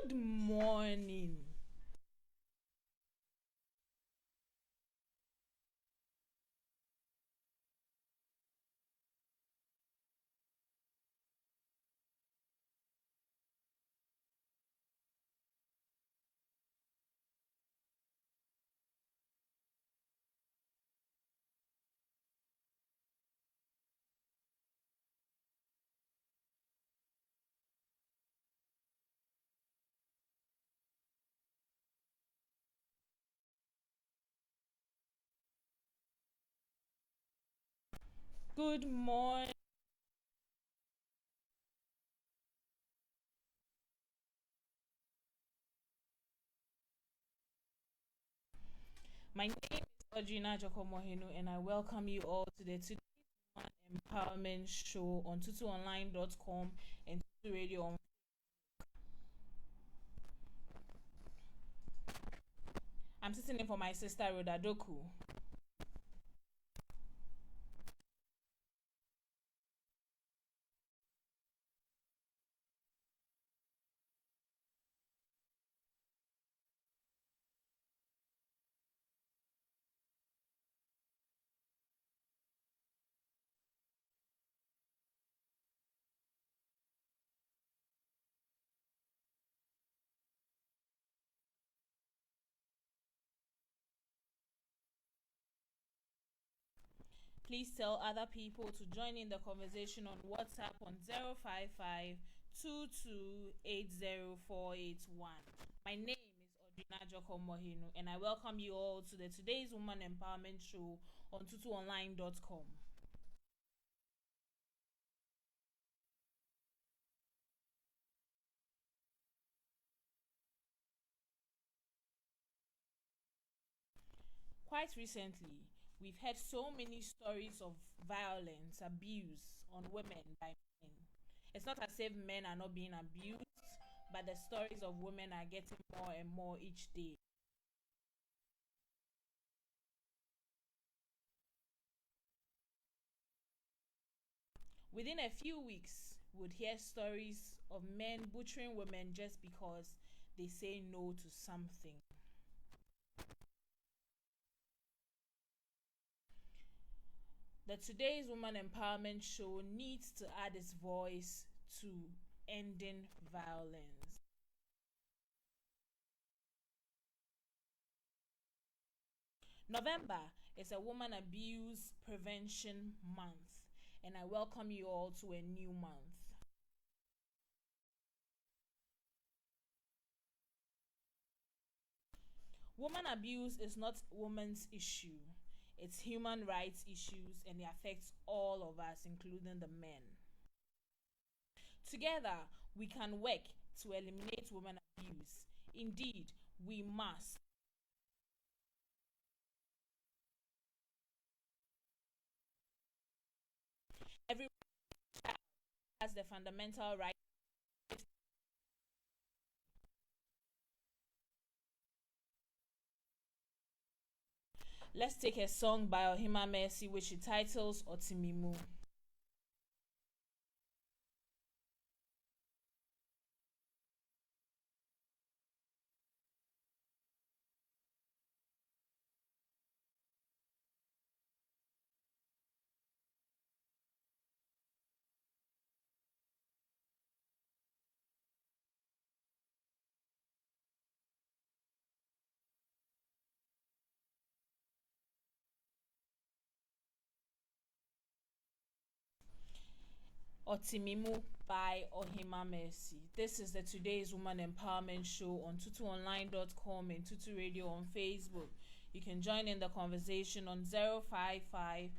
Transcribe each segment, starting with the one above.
Good morning. Good morning. My name is Adjorkor Mohenu, and I welcome you all to the Today's Woman Empowerment Show on tutuonline.com and Tutu Radio. I'm sitting in for my sister Rodadoku. Please tell other people to join in the conversation on WhatsApp on 055 My name is Adjorkor Mohenu, and I welcome you all to the Today's Woman Empowerment Show on tutuonline.com. Quite recently, we've heard so many stories of violence, abuse on women by men. It's not as if men are not being abused, but the stories of women are getting more and more each day. Within a few weeks, we'd hear stories of men butchering women just because they say no to something. The Today's Woman Empowerment Show needs to add its voice to ending violence. November is a Woman Abuse Prevention Month, and I welcome you all to a new month. Woman abuse is not women's issue. It's human rights issues, and it affects all of us, including the men. Together, we can work to eliminate women abuse. Indeed, we must. Everyone has the fundamental right. Let's take a song by Ohima Mercy, which she titles Otimimu. Otimimu by Ohima Mercy. This is the Today's Woman Empowerment Show on tutuonline.com and Tutu Radio on Facebook. You can join in the conversation on 055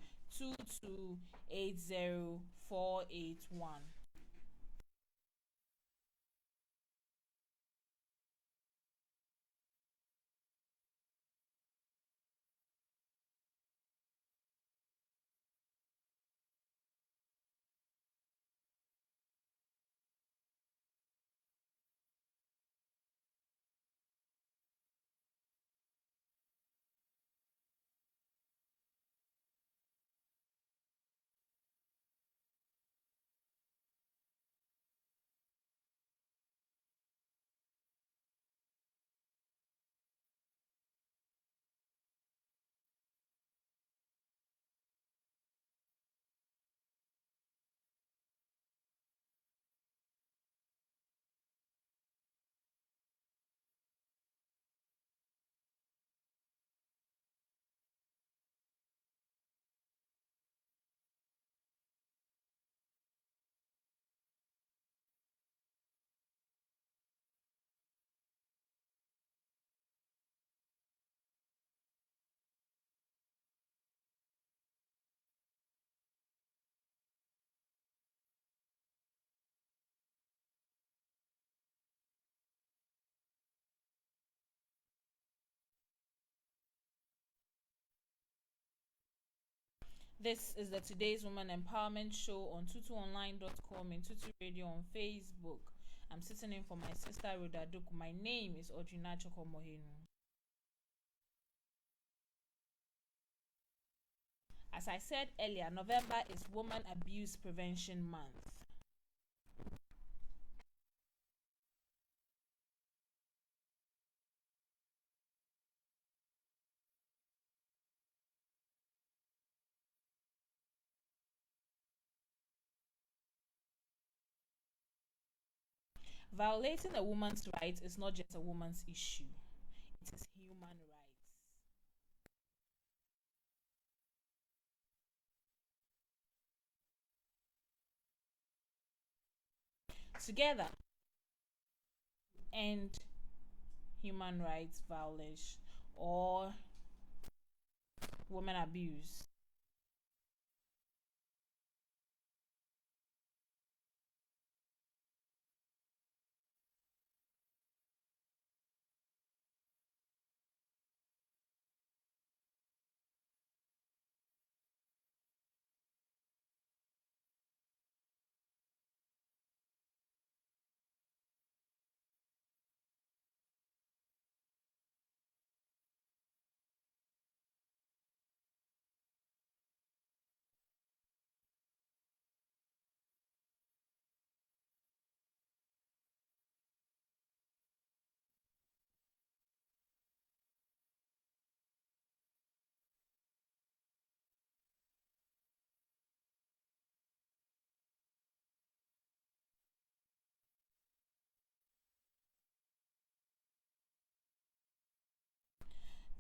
This is the Today's Woman Empowerment Show on tutuonline.com and Tutu Radio on Facebook. I'm sitting in for my sister Adjorkor. My name is Adjorkor Mohenu. As I said earlier, November is Women Abuse Prevention Month. Violating a woman's rights is not just a woman's issue, it is human rights. Together, end human rights violation or women abuse.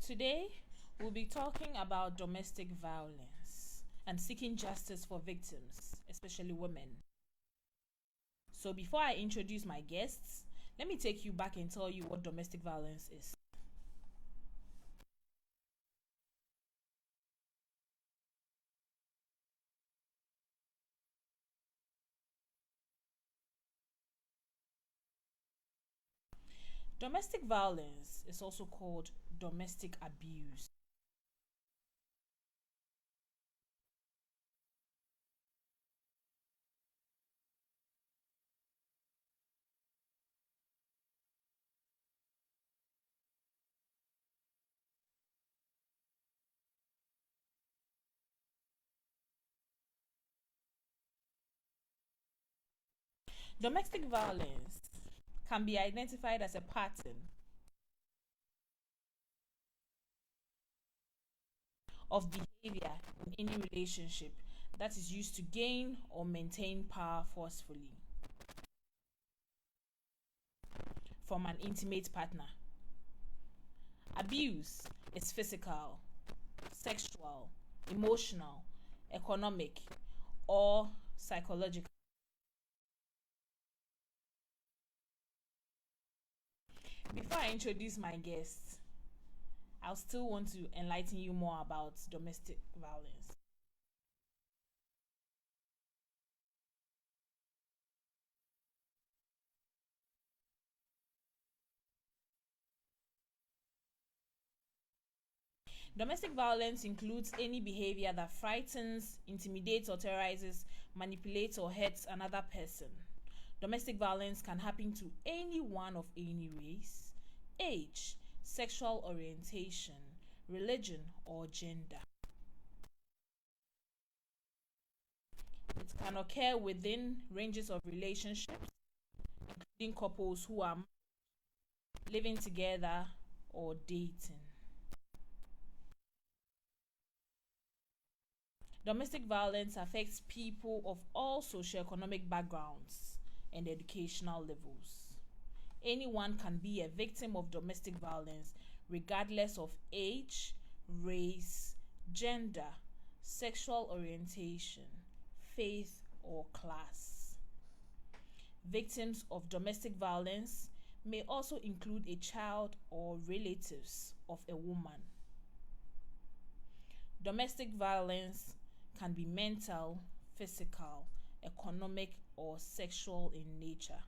Today, we'll be talking about domestic violence and seeking justice for victims, especially women. So, before I introduce my guests, let me take you back and tell you what domestic violence is. Domestic violence is also called domestic abuse. Domestic violence can be identified as a pattern of behavior in any relationship that is used to gain or maintain power forcefully from an intimate partner. Abuse is physical, sexual, emotional, economic, or psychological. Before I introduce my guests, I'll still want to enlighten you more about domestic violence. Domestic violence includes any behavior that frightens, intimidates, or terrorizes, manipulates, or hurts another person. Domestic violence can happen to anyone of any race, age, sexual orientation, religion, or gender. It can occur within ranges of relationships, including couples who are living together or dating. Domestic violence affects people of all socioeconomic backgrounds and educational levels. Anyone can be a victim of domestic violence regardless of age, race, gender, sexual orientation, faith, or class. Victims of domestic violence may also include a child or relatives of a woman. Domestic violence can be mental, physical, economic, or sexual in nature.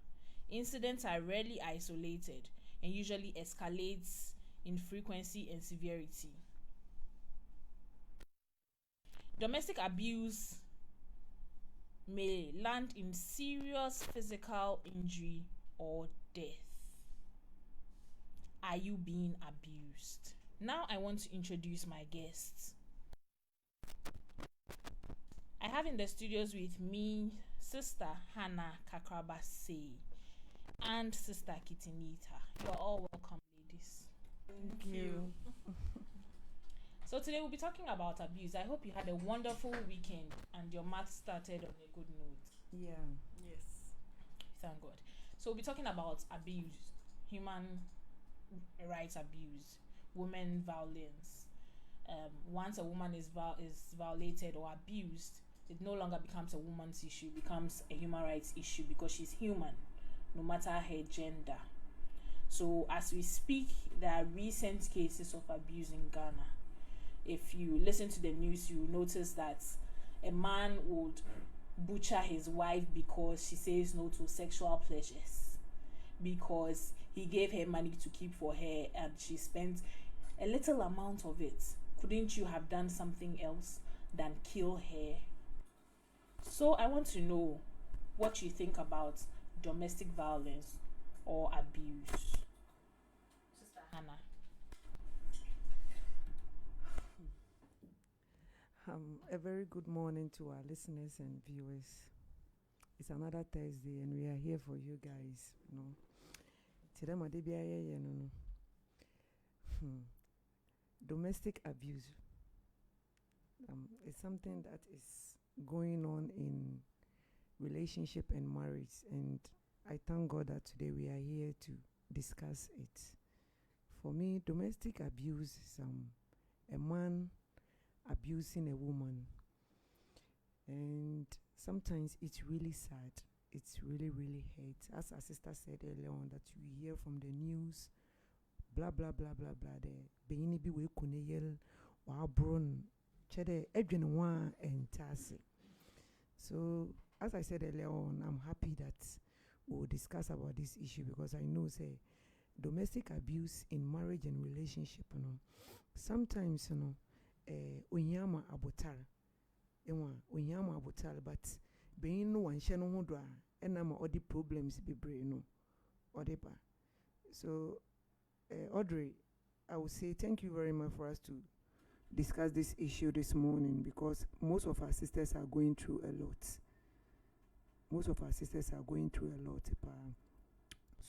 Incidents are rarely isolated and usually escalates in frequency and severity. Domestic abuse may land in serious physical injury or death. Are you being abused? Now I want to introduce my guests. I have in the studios with me Sister Hannah Kakraba and Sister Kitinita. You are all welcome, ladies. Thank you. So today we'll be talking about abuse. I hope you had a wonderful weekend and your math started on a good note. Yeah. Yes. Thank God. So we'll be talking about abuse, human rights abuse, women violence. Once a woman is violated or abused, it no longer becomes a woman's issue, it becomes a human rights issue because she's human, no matter her gender. So as we speak, there are recent cases of abuse in Ghana. If you listen to the news, you notice that a man would butcher his wife because she says no to sexual pleasures, because he gave her money to keep for her and she spent a little amount of it. Couldn't you have done something else than kill her? So I want to know what you think about domestic violence or abuse. Sister Hannah. A very good morning to our listeners and viewers. It's another Thursday and we are here for you guys. Today, my domestic abuse is something that is going on in relationship and marriage, and I thank God that today we are here to discuss it. For me, domestic abuse is a man abusing a woman, and sometimes it's really sad. It's really, really hate. As our sister said earlier on, that you hear from the news, blah blah blah blah blah. The beini bi we kuneyel wa bron chede edwin wa entase. So as I said earlier on, I'm happy that we'll discuss about this issue because I know say domestic abuse in marriage and relationship, sometimes onyama abotar onyama abotar, but being no one shano hodwa enama all the problems be brain odepa. So Audrey, I would say thank you very much for us to discuss this issue this morning, because most of our sisters are going through a lot.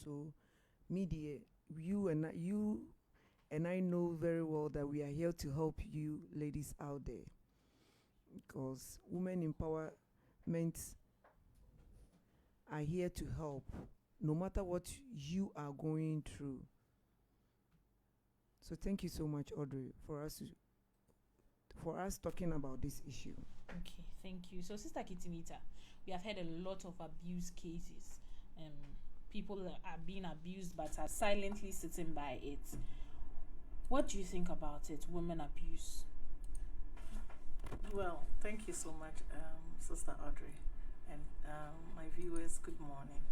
So media, you and I know very well that we are here to help you ladies out there, because women empowerment are here to help no matter what you are going through. So thank you so much, Audrey, for us talking about this issue. Okay, thank you. So Sister Kitinita, we have had a lot of abuse cases. People are being abused but are silently sitting by it. What do you think about it, women abuse? Well, thank you so much, Sister Audrey, and my viewers, good morning.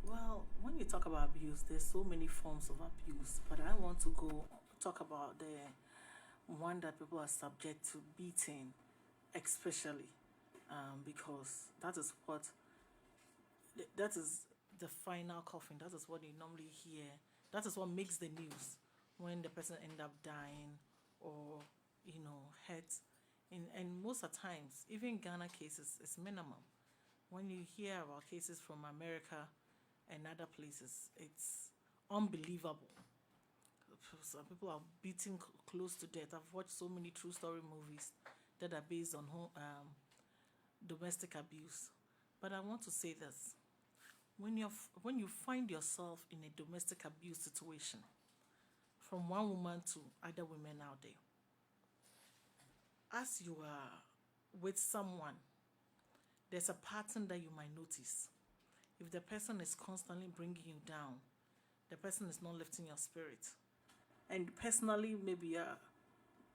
Well, when you talk about abuse, there's so many forms of abuse, but I want to talk about the one that people are subject to, beating, especially, because that is the final coffin. That is what you normally hear. That is what makes the news when the person end up dying or hurt. And most of the times, even Ghana cases is minimum. When you hear about cases from America and other places, it's unbelievable. Some people are beaten close to death. I've watched so many true story movies that are based on domestic abuse. But I want to say this: when you find yourself in a domestic abuse situation, from one woman to other women out there, as you are with someone, there's a pattern that you might notice. If the person is constantly bringing you down, the person is not lifting your spirit. And personally, maybe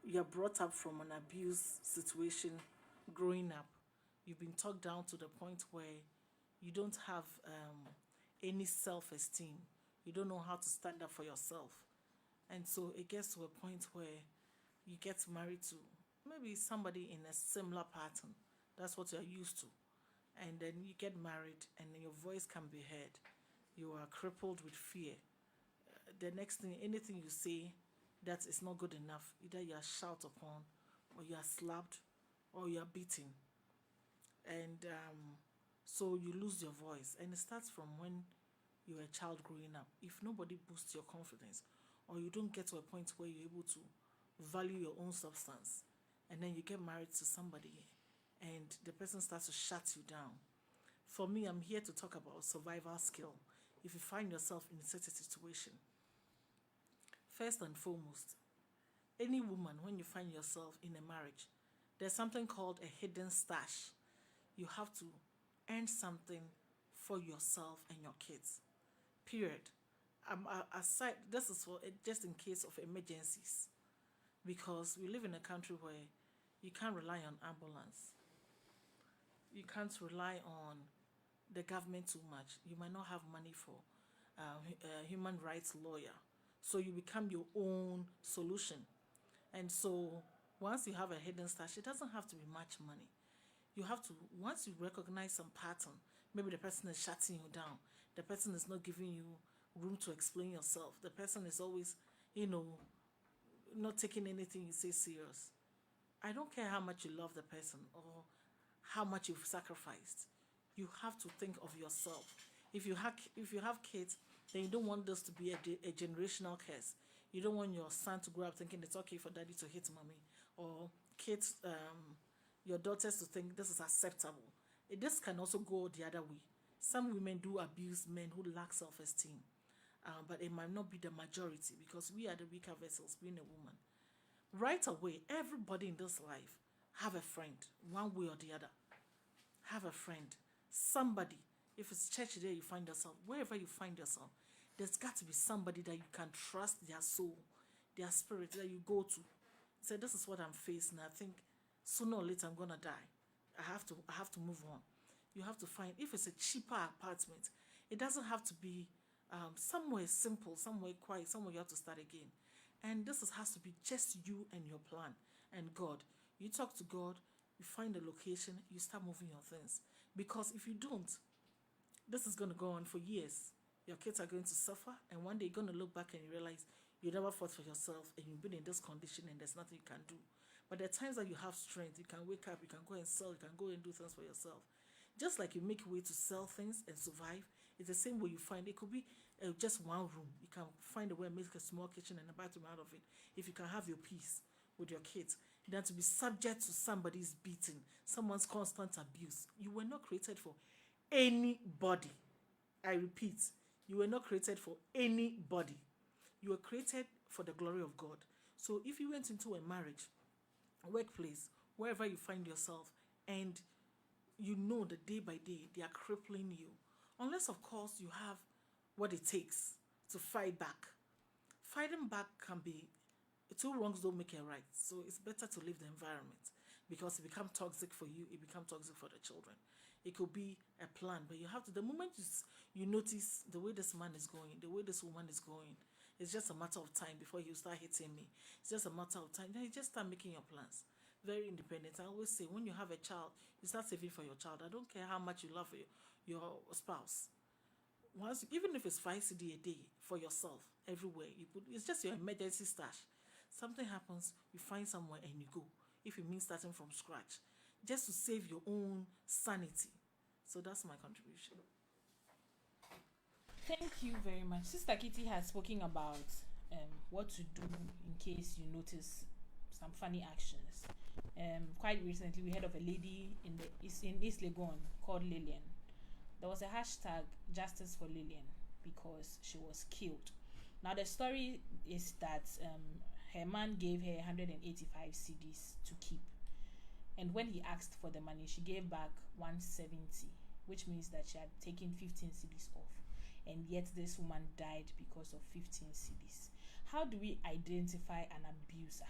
you're brought up from an abuse situation growing up. You've been talked down to the point where you don't have any self-esteem. You don't know how to stand up for yourself. And so it gets to a point where you get married to maybe somebody in a similar pattern. That's what you're used to. And then you get married and your voice can be heard. You are crippled with fear. The next thing, anything you say that is not good enough, either you are shouted upon, or you are slapped, or you are beaten. And so you lose your voice. And it starts from when you're a child growing up. If nobody boosts your confidence, or you don't get to a point where you're able to value your own substance, and then you get married to somebody and the person starts to shut you down. For me, I'm here to talk about survival skill. If you find yourself in such a situation, first and foremost, any woman, when you find yourself in a marriage, there's something called a hidden stash. You have to earn something for yourself and your kids. Period. Aside, this is for just in case of emergencies, because we live in a country where you can't rely on ambulance. You can't rely on the government too much. You might not have money for a human rights lawyer. So you become your own solution. And so once you have a hidden stash, it doesn't have to be much money. You have to, once you recognize some pattern, maybe the person is shutting you down, the person is not giving you room to explain yourself, the person is always, you know, not taking anything you say serious. I don't care how much you love the person or how much you've sacrificed. You have to think of yourself. If you have kids, then you don't want this to be a generational curse. You don't want your son to grow up thinking it's okay for daddy to hit mommy, or kids, your daughters to think this is acceptable. This can also go the other way. Some women do abuse men who lack self-esteem, but it might not be the majority because we are the weaker vessels, being a woman. Right away, everybody in this life have a friend, one way or the other. Have a friend, somebody. If it's church there you find yourself, wherever you find yourself, there's got to be somebody that you can trust their soul, their spirit, that you go to. Say, this is what I'm facing. I think sooner or later I'm gonna die. I have to move on. You have to find, if it's a cheaper apartment, it doesn't have to be somewhere simple, somewhere quiet, somewhere you have to start again. And has to be just you and your plan and God. You talk to God, you find a location, you start moving your things. Because if you don't, this is going to go on for years. Your kids are going to suffer, and one day you're going to look back and you realize you never fought for yourself and you've been in this condition and there's nothing you can do. But there are times that you have strength, you can wake up, you can go and sell, you can go and do things for yourself. Just like you make a way to sell things and survive, it's the same way you find it could be just one room. You can find a way and make a small kitchen and a bathroom out of it. If you can have your peace with your kids, than to be subject to somebody's beating, someone's constant abuse. You were not created for anybody. I repeat, you were not created for anybody. You were created for the glory of God. So if you went into a marriage, a workplace, wherever you find yourself, and you know that day by day they are crippling you, unless of course you have what it takes to fight back. Fighting back can be, two wrongs don't make a right. So it's better to leave the environment, because it becomes toxic for you, it becomes toxic for the children. It could be a plan, but you have to, the moment you notice the way this man is going, the way this woman is going, it's just a matter of time before you start hitting me. It's just a matter of time. Then you just start making your plans. Very independent. I always say, when you have a child, you start saving for your child. I don't care how much you love your spouse. Once, even if it's 5 cedi a day for yourself, everywhere you put, it's just your emergency stash. Something happens, you find somewhere and you go. If it means starting from scratch, just to save your own sanity. So that's my contribution. Thank you very much. Sister Kitty has spoken about what to do in case you notice some funny actions. Quite recently, we heard of a lady in East Legon called Lillian. There was a hashtag Justice for Lillian because she was killed. Now the story is that her man gave her 185 cedis to keep, and when he asked for the money, she gave back 170, which means that she had taken 15 cedis off, and yet this woman died because of 15 cedis. How do we identify an abuser?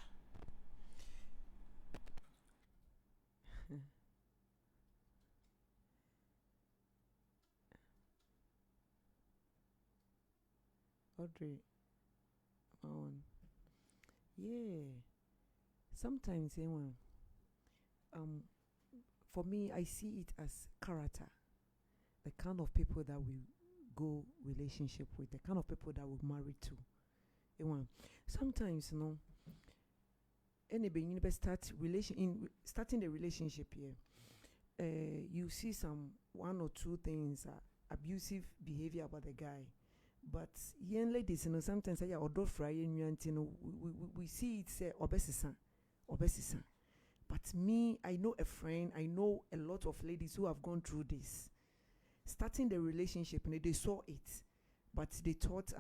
Audrey, yeah. Sometimes, when for me, I see it as character, the kind of people that we go relationship with, the kind of people that we marry to. Sometimes, any being starting the relationship here, you see some one or two things, abusive behavior about the guy. But young ladies, sometimes I odo fry we see it say obesisa. But me, I know a friend, I know a lot of ladies who have gone through this. Starting the relationship, and they saw it, but they thought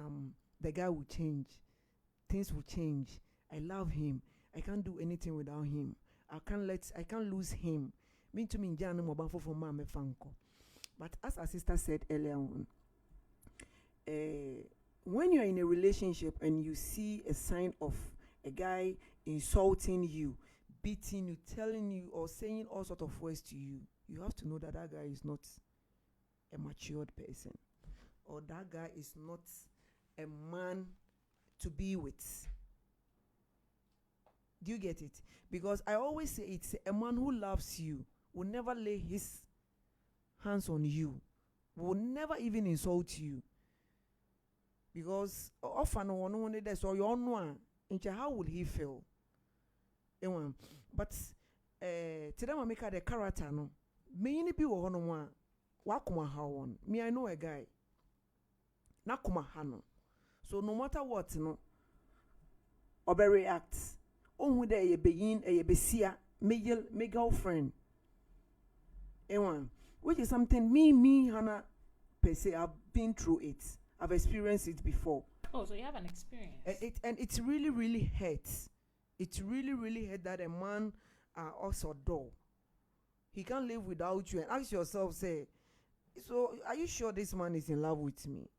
the guy will change, things will change. I love him. I can't do anything without him. I can't lose him. Me to me for mama fanko. But as our sister said earlier on, when you're in a relationship and you see a sign of a guy insulting you, beating you, telling you, or saying all sort of words to you, you have to know that that guy is not a matured person, or that guy is not a man to be with. Do you get it? Because I always say it's a man who loves you will never lay his hands on you, will never even insult you. Because often one day so you know how would he feel? But today I make the character no. Me be one wakuma one. Me I know a guy. Na kuma hano. So no matter what no, obe react. Who there ye begin ye besia me girlfriend. Which is something me Hannah per se I've been through it. I've experienced it before. Oh, so you have an experience. It really hurts. It really hurt that a man also door. He can't live without you. And ask yourself, say, so are you sure this man is in love with me?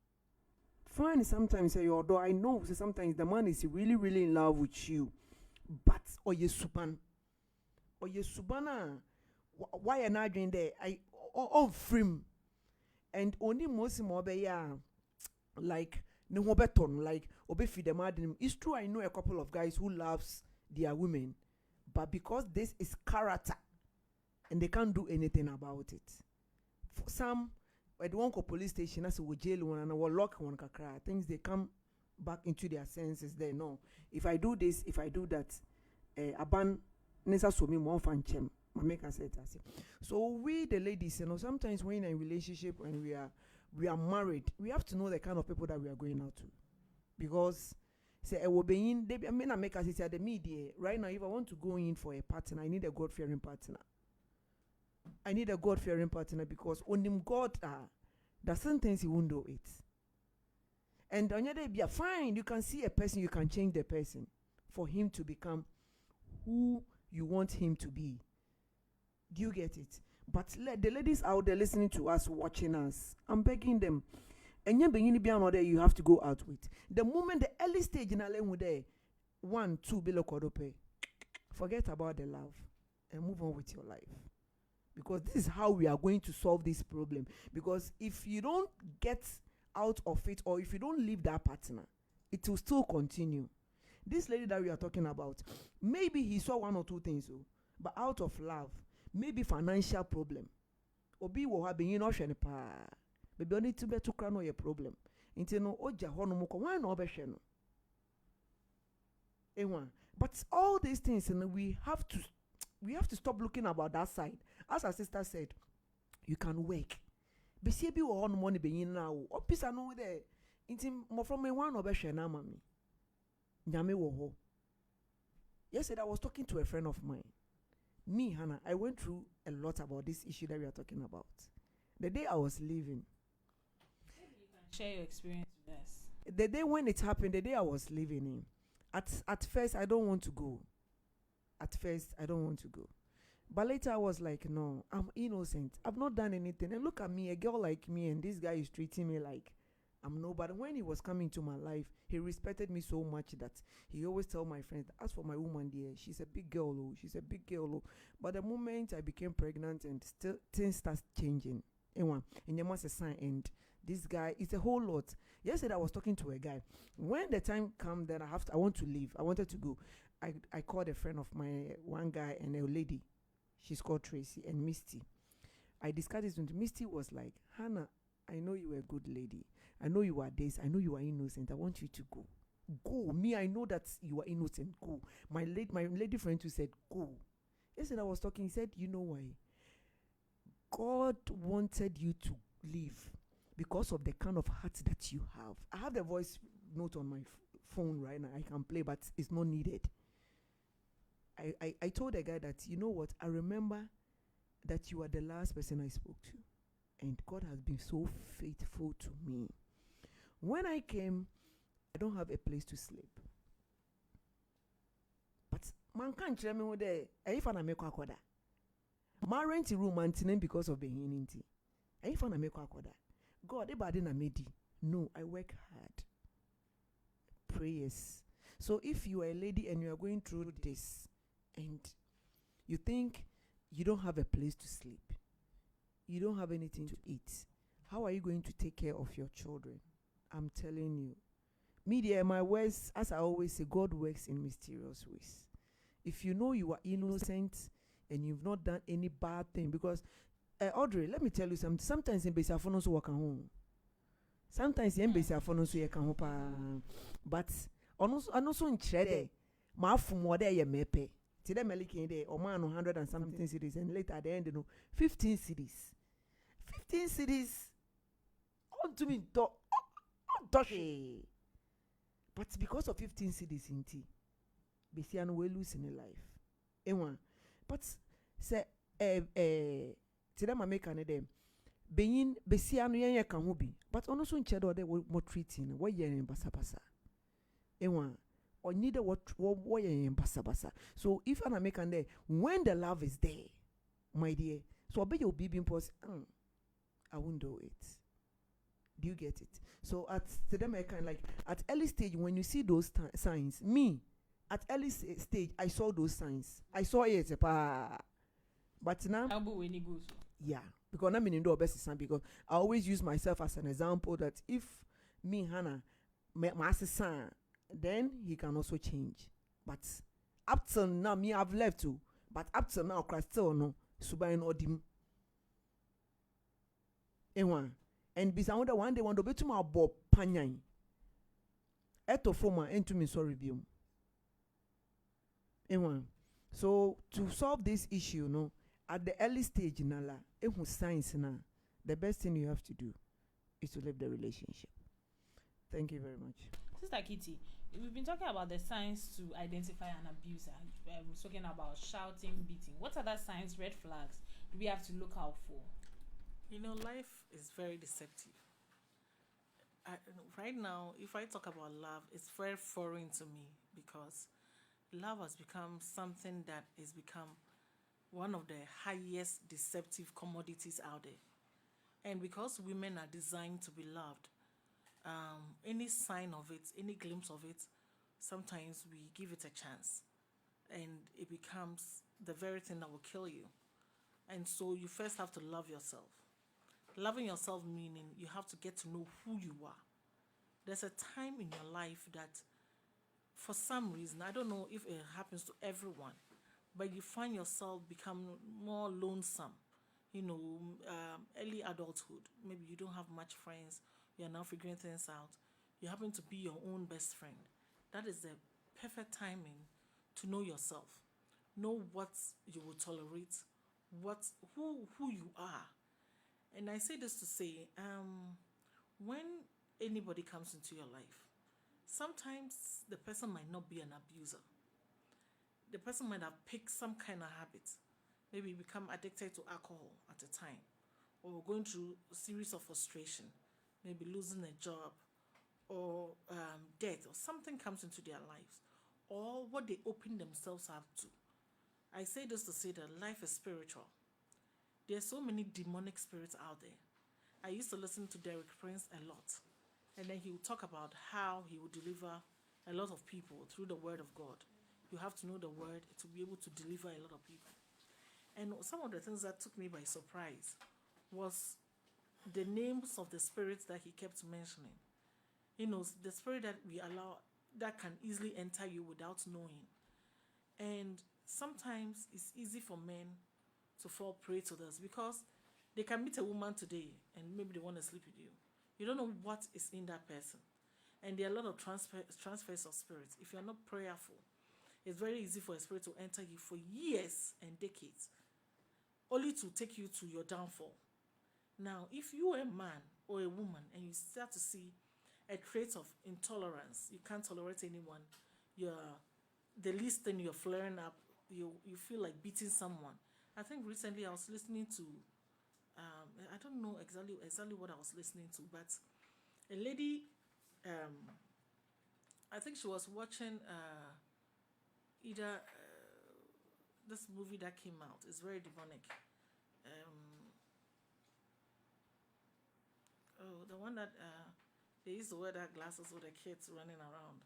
Fine, sometimes say your door. I know. So sometimes the man is really in love with you, but oye subana, why are not doing there? I on frame, and only most more like no beton, like obe feed the madam. It's true. I know a couple of guys who loves their women, but because this is character, and they can't do anything about it. For some, I don't go police station as a jail one and I will lock one kakra. Things they come back into their senses. They know if I do this, if I do that, aban nesa so me more fan chem. My maker said that. So we the ladies, sometimes when in a relationship and we are married, we have to know the kind of people that we are going out to, because say I will be in. I mean, I make us say the media right now. If I want to go in for a partner, I need a God-fearing partner. I need a God-fearing partner because only God there's certain things he won't do it. And on your day, be fine. You can see a person, you can change the person for him to become who you want him to be. Do you get it? But the ladies out there listening to us, watching us, I'm begging them. And you have to go out with. The moment the early stage in Alemu there, 1, 2 below Kodope, forget about the love and move on with your life. Because this is how we are going to solve this problem. Because if you don't get out of it, or if you don't leave that partner, it will still continue. This lady that we are talking about, maybe he saw 1 or 2 things, but out of love, maybe financial problem. Obi wo ha be yin no hwe ne pa. Maybe only to be to crown your problem. Inti no oja ho no mo ko why no obehwe no. But all these things, we have to stop looking about that side. As our sister said, you can work. Be see bi wo ho no mo ne be yin na wo. Opisa no there. Inti mo from me one obehwe na mami. Nyame wo ho. Yesterday I was talking to a friend of mine. Me, Hannah, I went through a lot about this issue that we are talking about. The day I was leaving. Maybe you can share your experience with us. The day when it happened, the day I was leaving him. At first, I don't want to go. But later I was like, no, I'm innocent. I've not done anything. And look at me, a girl like me, and this guy is treating me like I'm nobody. When he was coming to my life, he respected me so much that he always tell my friends, as for my woman there, she's a big girl, But the moment I became pregnant and still things start changing, and there must a sign, and this guy, it's a whole lot. Yesterday I was talking to a guy. When the time come that I want to leave, I wanted to go. I called a friend of mine, one guy and a lady. She's called Tracy and Misty. I discussed this with Misty. Was like, Hannah, I know you are a good lady. I know you are this. I know you are innocent. I want you to go. Go. Me, I know that you are innocent. Go. My lady friend who said, go. Yesterday I was talking, he said, you know why? God wanted you to leave because of the kind of heart that you have. I have the voice note on my phone right now. I can play, but it's not needed. I told the guy that, you know what? I remember that you are the last person I spoke to. And God has been so faithful to me. When I came, I don't have a place to sleep. But man can't tell me what they if I make a my rent room and because of being in it. If I make a God, if I didn't made it. No, I work hard. Prayers. So if you are a lady and you are going through this and you think you don't have a place to sleep, you don't have anything to eat, how are you going to take care of your children? I'm telling you. Media, my words, as I always say, God works in mysterious ways. If you know you are innocent and you've not done any bad thing, because Audrey, let me tell you something. Sometimes in Besiafono so work home. Sometimes in Besiafono so you can hope, but also in Chede, my from what they mepe. Today, Melikin day, or man 100 and something cities, and later at the end, 15 cities. 15 cities. On to me, but because of 15 cities in tea, Besiano will lose in a life. Ewan, but say, today, my make an edem. Being Besiano yan can hobi, but also in Cheddar they were more treating, what ye in Basabasa. Ewan. Or neither what in basa. So if I make an day, when the love is there, my dear, so I bet you'll be being post. I won't do it. Do you get it? So at the American, like at early stage, when you see those signs, me at early stage, I saw those signs. I saw it, but now, yeah, because I'm in the best son. Because I always use myself as an example that if me Hannah, my son. Then he can also change. But up till now, me I've left too. But up till now, Christ still no. Subayin odim. Ewan. And beside one day, one do betu ma bob panyan. Eto forma into me so review. Ewan. So to solve this issue, no, at the early stage, nala, ehun science na, the best thing you have to do is to leave the relationship. Thank you very much. Sister Kitty, we've been talking about the signs to identify an abuser. We're talking about shouting, beating. What other signs, red flags, do we have to look out for? You know, life is very deceptive. Right now, if I talk about love, it's very foreign to me because love has become something that has become one of the highest deceptive commodities out there. And because women are designed to be loved, any sign of it, any glimpse of it, sometimes we give it a chance and it becomes the very thing that will kill you. And so you first have to love yourself. Loving yourself meaning you have to get to know who you are. There's a time in your life that for some reason, I don't know if it happens to everyone, but you find yourself become more lonesome. Early adulthood, maybe you don't have much friends, you're now figuring things out, you happen to be your own best friend. That is the perfect timing to know yourself, know what you will tolerate, who you are. And I say this to say, when anybody comes into your life, sometimes the person might not be an abuser. The person might have picked some kind of habit, maybe become addicted to alcohol at a time, or going through a series of frustration, maybe losing a job, or death, or something comes into their lives, or what they open themselves up to. I say this to say that life is spiritual. There are so many demonic spirits out there. I used to listen to Derek Prince a lot, and then he would talk about how he would deliver a lot of people through the word of God. You have to know the word to be able to deliver a lot of people. And some of the things that took me by surprise was the names of the spirits that he kept mentioning. The spirit that we allow, that can easily enter you without knowing. And sometimes it's easy for men to fall prey to this, because they can meet a woman today and maybe they want to sleep with you. You don't know what is in that person. And there are a lot of transfers of spirits. If you're not prayerful, it's very easy for a spirit to enter you for years and decades, only to take you to your downfall. Now, if you are a man or a woman and you start to see a trait of intolerance, you can't tolerate anyone, you're the least thing you're flaring up, you feel like beating someone. I think recently I was listening to I don't know exactly what I was listening to, but a lady, I think she was watching either this movie that came out. It's very demonic. Oh, the one that they used to wear that glasses with the kids running around.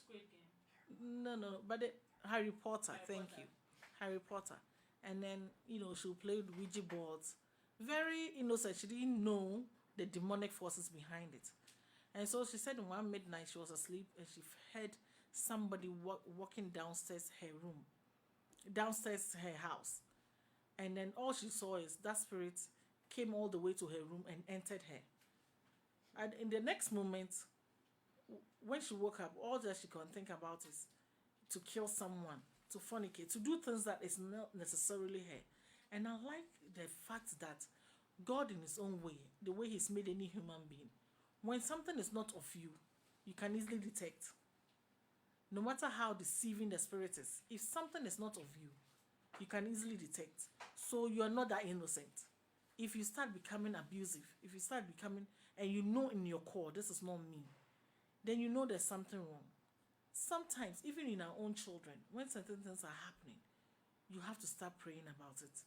Squid Game. No, but Harry Potter. Harry Thank Potter. you, Harry Potter. And then she played Ouija boards. Very innocent. She didn't know the demonic forces behind it. And so she said one midnight she was asleep and she heard somebody walking downstairs her house. And then all she saw is that spirit came all the way to her room and entered her. And in the next moment, when she woke up, all that she can think about is to kill someone, to fornicate, to do things that is not necessarily her. And I like the fact that God, in His own way, the way He's made any human being, when something is not of you, you can easily detect. No matter how deceiving the spirit is, if something is not of you, you can easily detect. So you are not that innocent. If you start becoming abusive, if you start becoming, and you know in your core, this is not me, then you know there's something wrong. Sometimes, even in our own children, when certain things are happening, you have to start praying about it,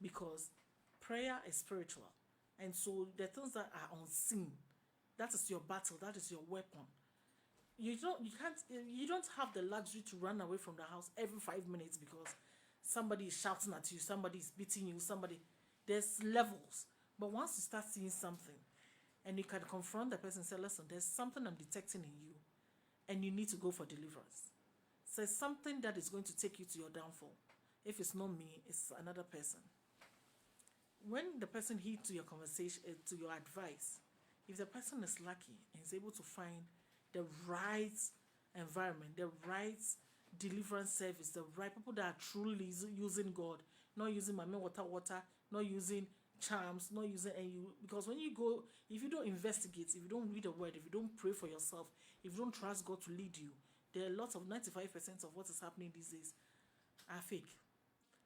because prayer is spiritual. And so the things that are unseen, that is your battle, that is your weapon. You don't have the luxury to run away from the house every 5 minutes because somebody is shouting at you, somebody is beating you, there's levels. But once you start seeing something and you can confront the person and say, listen, there's something I'm detecting in you and you need to go for deliverance. So it's something that is going to take you to your downfall. If it's not me, it's another person. When the person heeds to your conversation, to your advice, if the person is lucky and is able to find the right environment, the right deliverance service, the right people that are truly using God, not using mame water, not using charms, not using because when you go, if you don't investigate, if you don't read the word, if you don't pray for yourself, if you don't trust God to lead you, there are lots of 95% of what is happening these days are fake.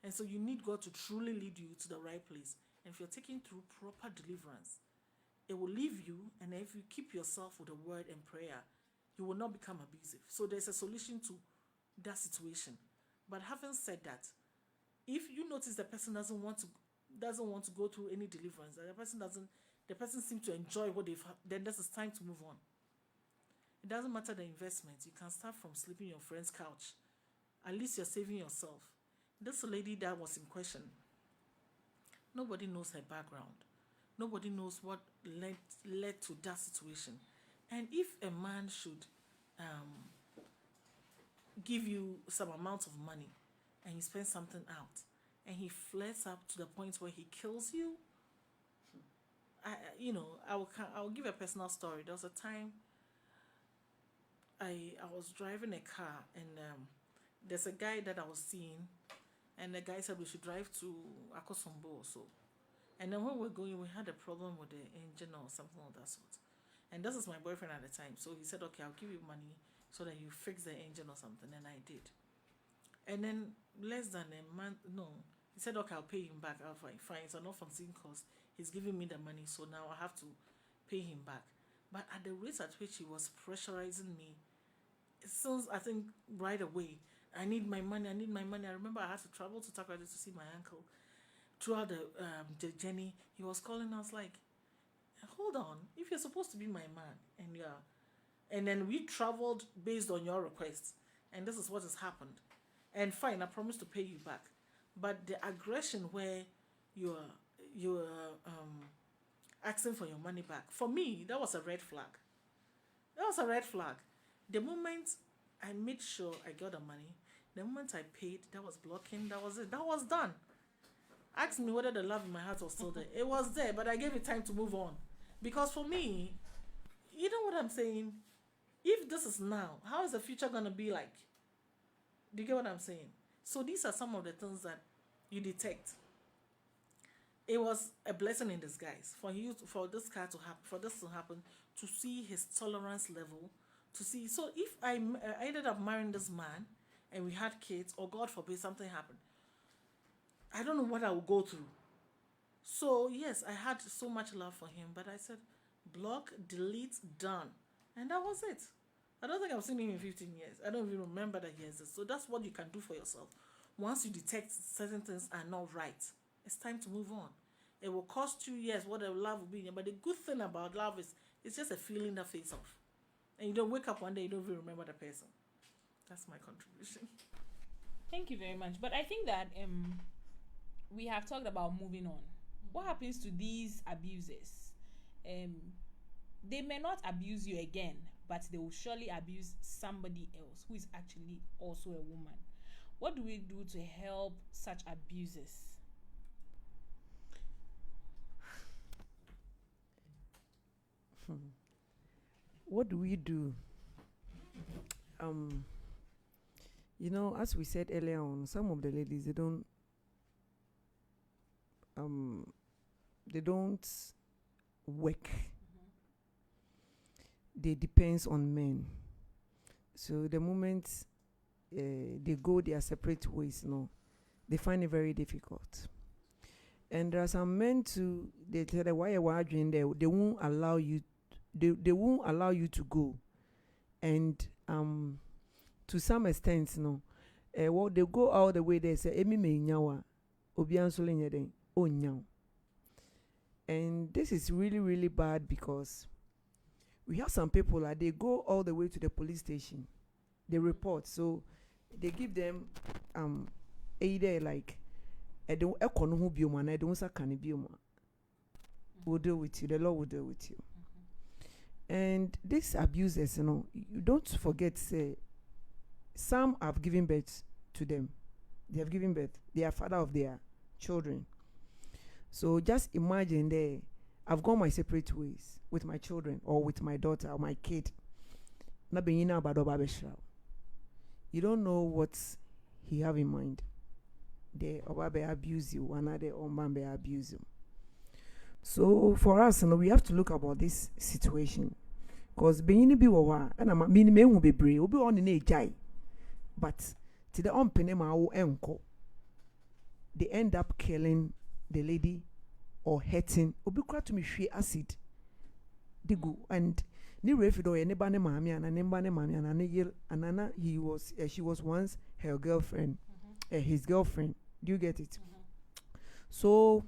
And so you need God to truly lead you to the right place. And if you're taking through proper deliverance, it will leave you, and if you keep yourself with the word and prayer, you will not become abusive. So there's a solution to that situation. But having said that, if you notice the person doesn't want to go through any deliverance, the person seems to enjoy what they've, then this is time to move on. It doesn't matter the investment. You can start from sleeping on your friend's couch. At least you're saving yourself. This lady that was in question, nobody knows her background. Nobody knows what led to that situation. And if a man should give you some amount of money and you spend something out and he flares up to the point where he kills you, I'll give a personal story. There was a time I was driving a car and there's a guy that I was seeing, and the guy said we should drive to Akosombo also. And then when we were going, we had a problem with the engine or something of that sort. And this is my boyfriend at the time. So he said, okay, I'll give you money so that you fix the engine or something. And I did. And then less than a month, he said, okay, I'll pay him back. I'll fine. It's an unforeseen cost. He's giving me the money, so now I have to pay him back. But at the rate at which he was pressurizing me, since I think right away, I need my money. I remember I had to travel to Takraba to see my uncle. Throughout the journey, he was calling us like, hold on, if you're supposed to be my man and then we traveled based on your request and this is what has happened, and fine, I promise to pay you back, but the aggression where you're asking for your money back, for me, that was a red flag. The moment I made sure I got the money, the moment I paid, that was blocking, that was it, that was done. Ask me whether the love in my heart was still there. It was there, but I gave it time to move on. Because for me, you know what I'm saying? If this is now, how is the future going to be like? Do you get what I'm saying? So these are some of the things that you detect. It was a blessing in disguise for you for this guy to happen, for this to happen, to see his tolerance level, to see. So if I ended up marrying this man and we had kids, or God forbid something happened, I don't know what I would go through. So yes, I had so much love for him, but I said, block, delete, done, and that was it. I don't think I've seen him in 15 years. I don't even remember that he exists. So that's what you can do for yourself. Once you detect certain things are not right, it's time to move on. It will cost you, yes, what the love will be, but the good thing about love is it's just a feeling that fades off, and you don't wake up one day you don't even remember the person. That's my contribution. Thank you very much. But I think that we have talked about moving on. What happens to these abusers? They may not abuse you again, but they will surely abuse somebody else who is actually also a woman. What do we do to help such abusers? What do we do? You know, as we said earlier on, some of the ladies they don't work. They depends on men. So the moment they go their separate ways, no, they find it very difficult. And there are some men too. They tell them why you are doing there. They won't allow you. They won't allow you to go. And to some extent, no, well, they go all the way. They say, "Emi me nyawa, obianso le nyeden, o nyaw." And this is really, really bad because we have some people that they go all the way to the police station. They report, so they give them either like I don't who be man, I don't say can be man. We'll deal with you. The law will deal with you. And these abusers, you know, you don't forget. Say, some have given birth to them. They have given birth. They are father of their children. So just imagine there, I've gone my separate ways with my children or with my daughter or my kid. You don't know what he have in mind. They abuse you, another or abuse you. So for us, you know, we have to look about this situation. Because being be wawa, and I'm mean me will be brave, will be on in a jai. But to the penema enko, they end up killing the lady or hurting. Obi kra to me shwe acid. Digu and ni refido aneba ne mami and anemba ne mami and aneyel anana she was once her girlfriend, his girlfriend. Do you get it? So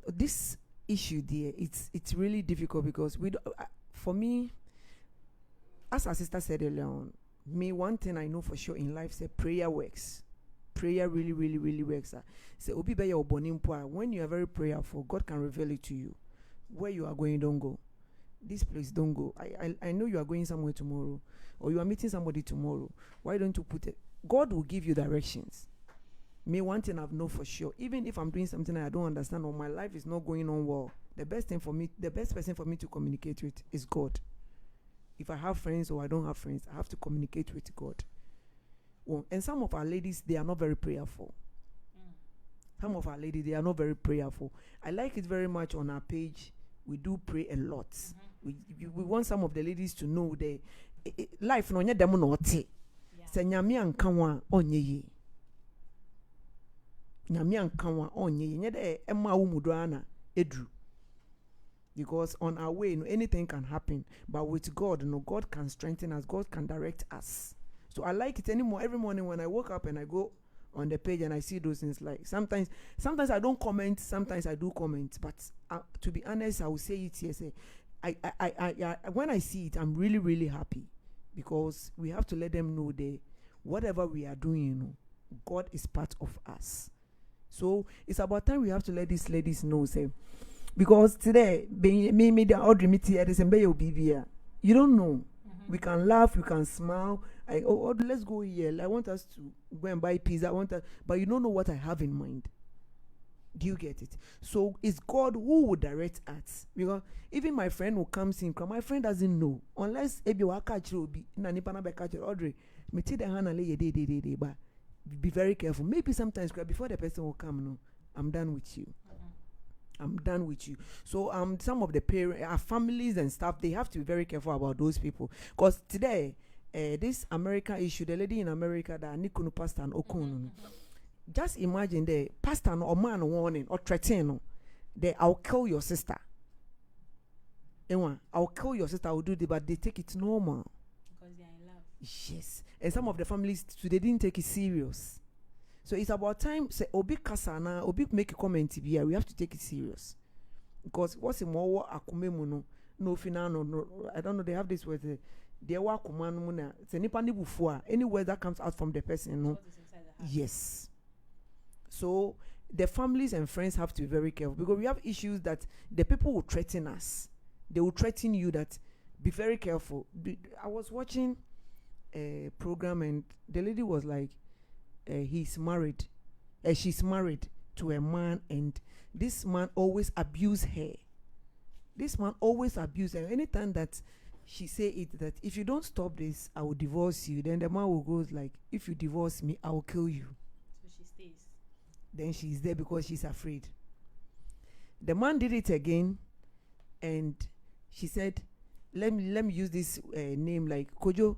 this issue there, it's really difficult because for me, as our sister said earlier on, me one thing I know for sure in life is prayer works. Prayer really, really, really works. So obi be your bonimpo. When you are very prayerful, God can reveal it to you. Where you are going, don't go. This place, don't go. I know you are going somewhere tomorrow, or you are meeting somebody tomorrow. Why don't you put it? God will give you directions. Me one thing I've known for sure. Even if I'm doing something I don't understand or my life is not going on well, the best person for me to communicate with is God. If I have friends or I don't have friends, I have to communicate with God. Well, and some of our ladies, they are not very prayerful. Some of our ladies, they are not very prayerful. I like it very much on our page. We do pray a lot. We want some of the ladies to know that life no nya dem no te. Se nyame anka wa onye yi. Nyame anka wa onye yi. Nya de emma wo mudo ana edru. Because on our way, anything can happen. But with God, God can strengthen us. God can direct us. So I like it anymore. Every morning when I wake up and I go on the page and I see those things, like sometimes I don't comment, sometimes I do comment. But to be honest, I will say it here. Say, I when I see it, I'm really, really happy because we have to let them know that whatever we are doing, God is part of us. So it's about time we have to let these ladies know, say. Because today, me the order meeting at the you don't know. We can laugh, we can smile. Let's go here. I want us to go and buy pizza. But you don't know what I have in mind. Do you get it? So it's God who will direct us. Because even my friend who comes in, my friend doesn't know. Unless Ebi wa catch will be na nipa na be catch Audrey. Me take the hand and lay day, but be very careful. Maybe sometimes before the person will come, no, I'm done with you. I'm done with you. So some of the parents, our families and stuff, they have to be very careful about those people. Because today, this American issue, the lady in America that Nikunu pastor and Okunu. Just imagine the pastor or man warning or threatening, I'll kill your sister. I'll kill your sister, I'll do this, but they take it normal. Because they are in love. Yes. And some of the families, they didn't take it serious. So it's about time, say, Obi Kasana, Obi make a comment here, we have to take it serious. Because what's in more akumemu no finano, no, I don't know, they have this word, they work muna, it's any before, any word that comes out from the person, no. Yes. So the families and friends have to be very careful because we have issues that the people will threaten us. They will threaten you that be very careful. I was watching a program and the lady was like, he's married. She's married to a man and this man always abuse her. This man always abuse her. Anytime that she say it that if you don't stop this, I will divorce you. Then the man will go like, if you divorce me, I will kill you. So she stays. Then she's there because she's afraid. The man did it again and she said, let me use this name like Kojo.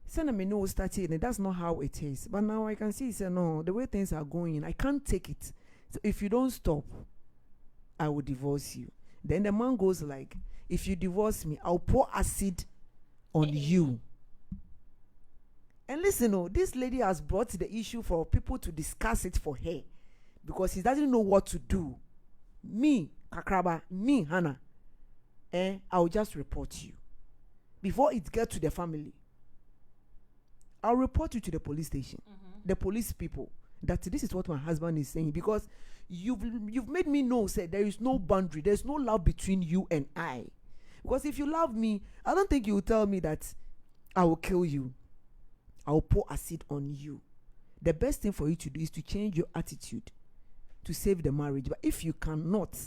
Send me no starting and that's not how it is. But now I can see say no, the way things are going, I can't take it. So if you don't stop, I will divorce you. Then the man goes like, if you divorce me, I'll pour acid on you. And listen, this lady has brought the issue for people to discuss it for her because he doesn't know what to do. Me, Kakraba, me, Hannah, I'll just report you. Before it gets to the family, I'll report you to the police station, the police people, that this is what my husband is saying because you've made me know, say there is no boundary, there's no love between you and I. Because if you love me, I don't think you will tell me that I will kill you. I'll pour acid on you. The best thing for you to do is to change your attitude to save the marriage. But if you cannot,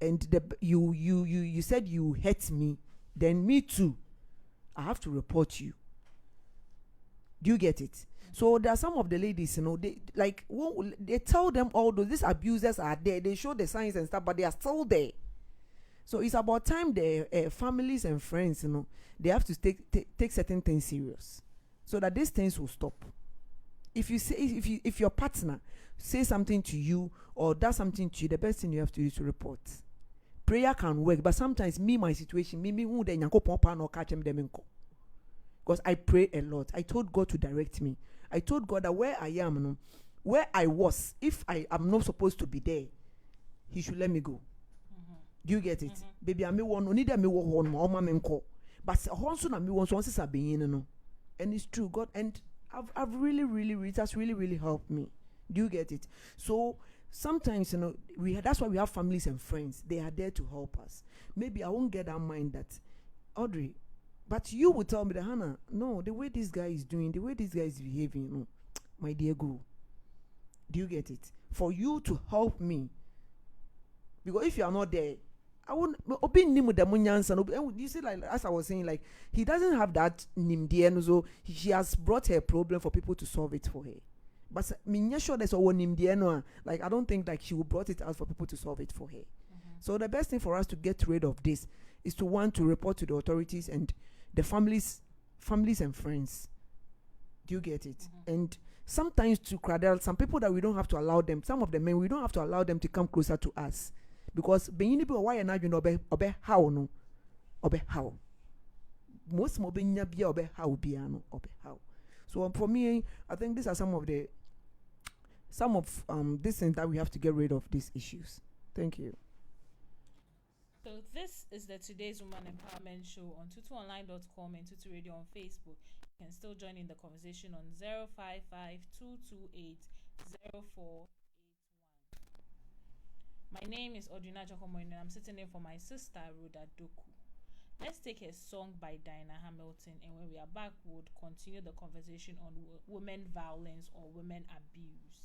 and you said you hurt me, then me too, I have to report you. Do you get it? So there are some of the ladies, they tell them all these abusers are there. They show the signs and stuff, but they are still there. So it's about time the families and friends, they have to take certain things serious. So that these things will stop. If your partner says something to you or does something to you, the best thing you have to do is to report. Prayer can work, but sometimes my situation, who the nyanko no catch them inko. Because I pray a lot. I told God to direct me. I told God that where I am, where I was, if I am not supposed to be there, He should let me go. Do you get it? Baby, I may want only that me want one but also na me want so no. And it's true, God, and I've really, it has really helped me. Do you get it? So sometimes, that's why we have families and friends. They are there to help us. Maybe I won't get that mind that, Audrey, but you will tell me that, Hannah, no, the way this guy is doing, the way this guy is behaving, my dear, go. Do you get it? For you to help me. Because if you are not there, I won't open nim with the munyansa. You see, like as I was saying, like he doesn't have that nim there, so she has brought her problem for people to solve it for her. But me sure there's one nim there, like I don't think like she will brought it out for people to solve it for her. So the best thing for us to get rid of this is to want to report to the authorities and the families and friends. Do you get it? And sometimes to cradle some people that we don't have to allow them. Some of the men we don't have to allow them to come closer to us. Because being able why na you know obe how no obe how most mo be nya bia obe how bia no obe how. So for me, I think these are some of these things that we have to get rid of these issues. Thank you. So this is the Today's Woman Empowerment Show on tutuonline.com and Tutu Radio on Facebook. You can still join in the conversation on 055-228-0481. My name is Adjorkor and I'm sitting in for my sister, Adjorkor. Let's take a song by Diana Hamilton, and when we are back, we'll continue the conversation on women violence or women abuse.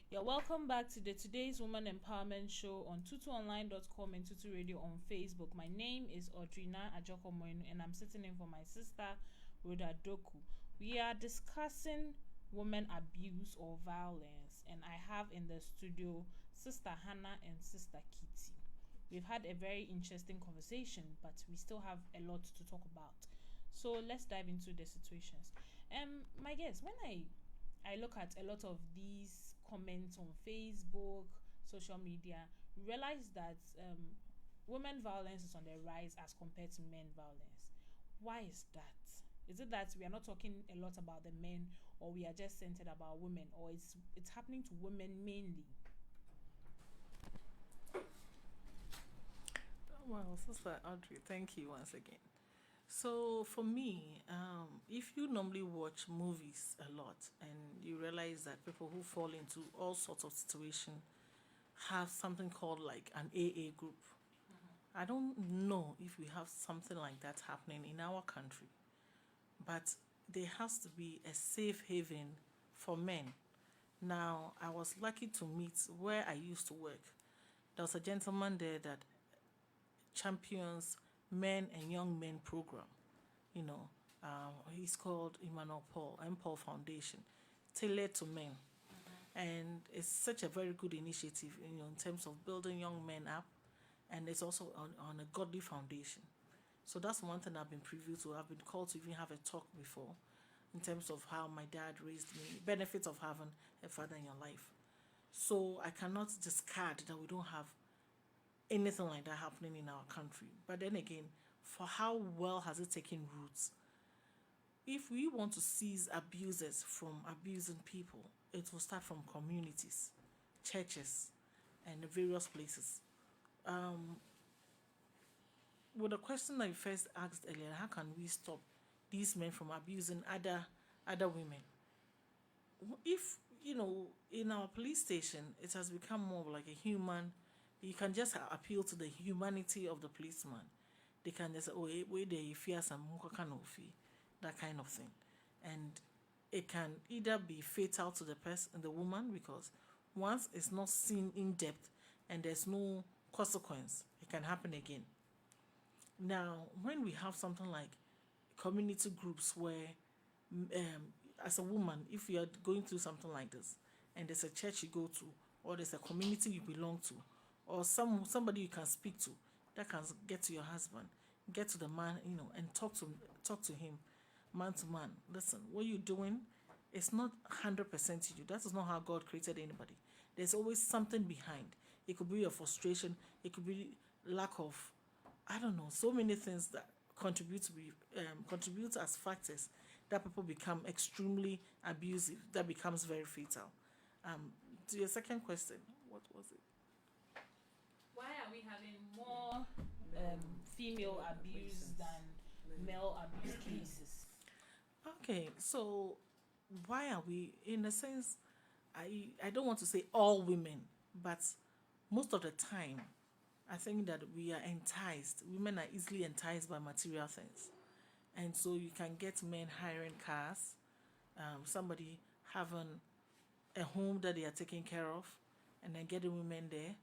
You're welcome back to the Today's Woman Empowerment Show on tutuonline.com and Tutu Radio on Facebook. My name is Adjorkor Mohenu, and I'm sitting in for my sister, Rhoda Doku. We are discussing women abuse or violence, and I have in the studio Sister Hannah and Sister Kitty. We've had a very interesting conversation, but we still have a lot to talk about. So let's dive into the situations. My guess, when I look at a lot of these comments on Facebook, social media, realize that women violence is on the rise as compared to men violence. Why is that? Is it that we are not talking a lot about the men, or we are just centered about women, or it's happening to women mainly? Well, Sister Audrey, thank you once again. So for me, if you normally watch movies a lot and you realize that people who fall into all sorts of situations have something called like an AA group. I don't know if we have something like that happening in our country, but there has to be a safe haven for men. Now, I was lucky to meet where I used to work. There was a gentleman there that champions men and young men program. You know, he's called Emmanuel Paul and Paul Foundation, tailored to men, and it's such a very good initiative. In terms of building young men up, and it's also on a godly foundation. So that's one thing I've been privy to. I've been called to even have a talk before, in terms of how my dad raised me, benefits of having a father in your life. So I cannot discard that we don't have anything like that happening in our country. But then again, for how well has it taken roots? If we want to seize abusers from abusing people, it will start from communities, churches, and various places. With the question I first asked earlier, how can we stop these men from abusing other women? If in our police station, it has become more like a human. You can just appeal to the humanity of the policeman. They can just say, "Oh, wait, they fear some that kind of thing," and it can either be fatal to the person, the woman, because once it's not seen in depth and there's no consequence, it can happen again. Now, when we have something like community groups where, as a woman, if you are going through something like this, and there's a church you go to, or there's a community you belong to, or somebody you can speak to, that can get to your husband, get to the man, and talk to him, man to man. Listen, what you're doing, it's not 100% you. That is not how God created anybody. There's always something behind. It could be your frustration. It could be lack of, I don't know, so many things that contribute as factors that people become extremely abusive. That becomes very fatal. To your second question, what was it? Why are we having more female abuse than male abuse cases? Okay, so why are we, in a sense, I don't want to say all women, but most of the time, I think that we are enticed. Women are easily enticed by material things. And so you can get men hiring cars, somebody having a home that they are taking care of, and then getting women there.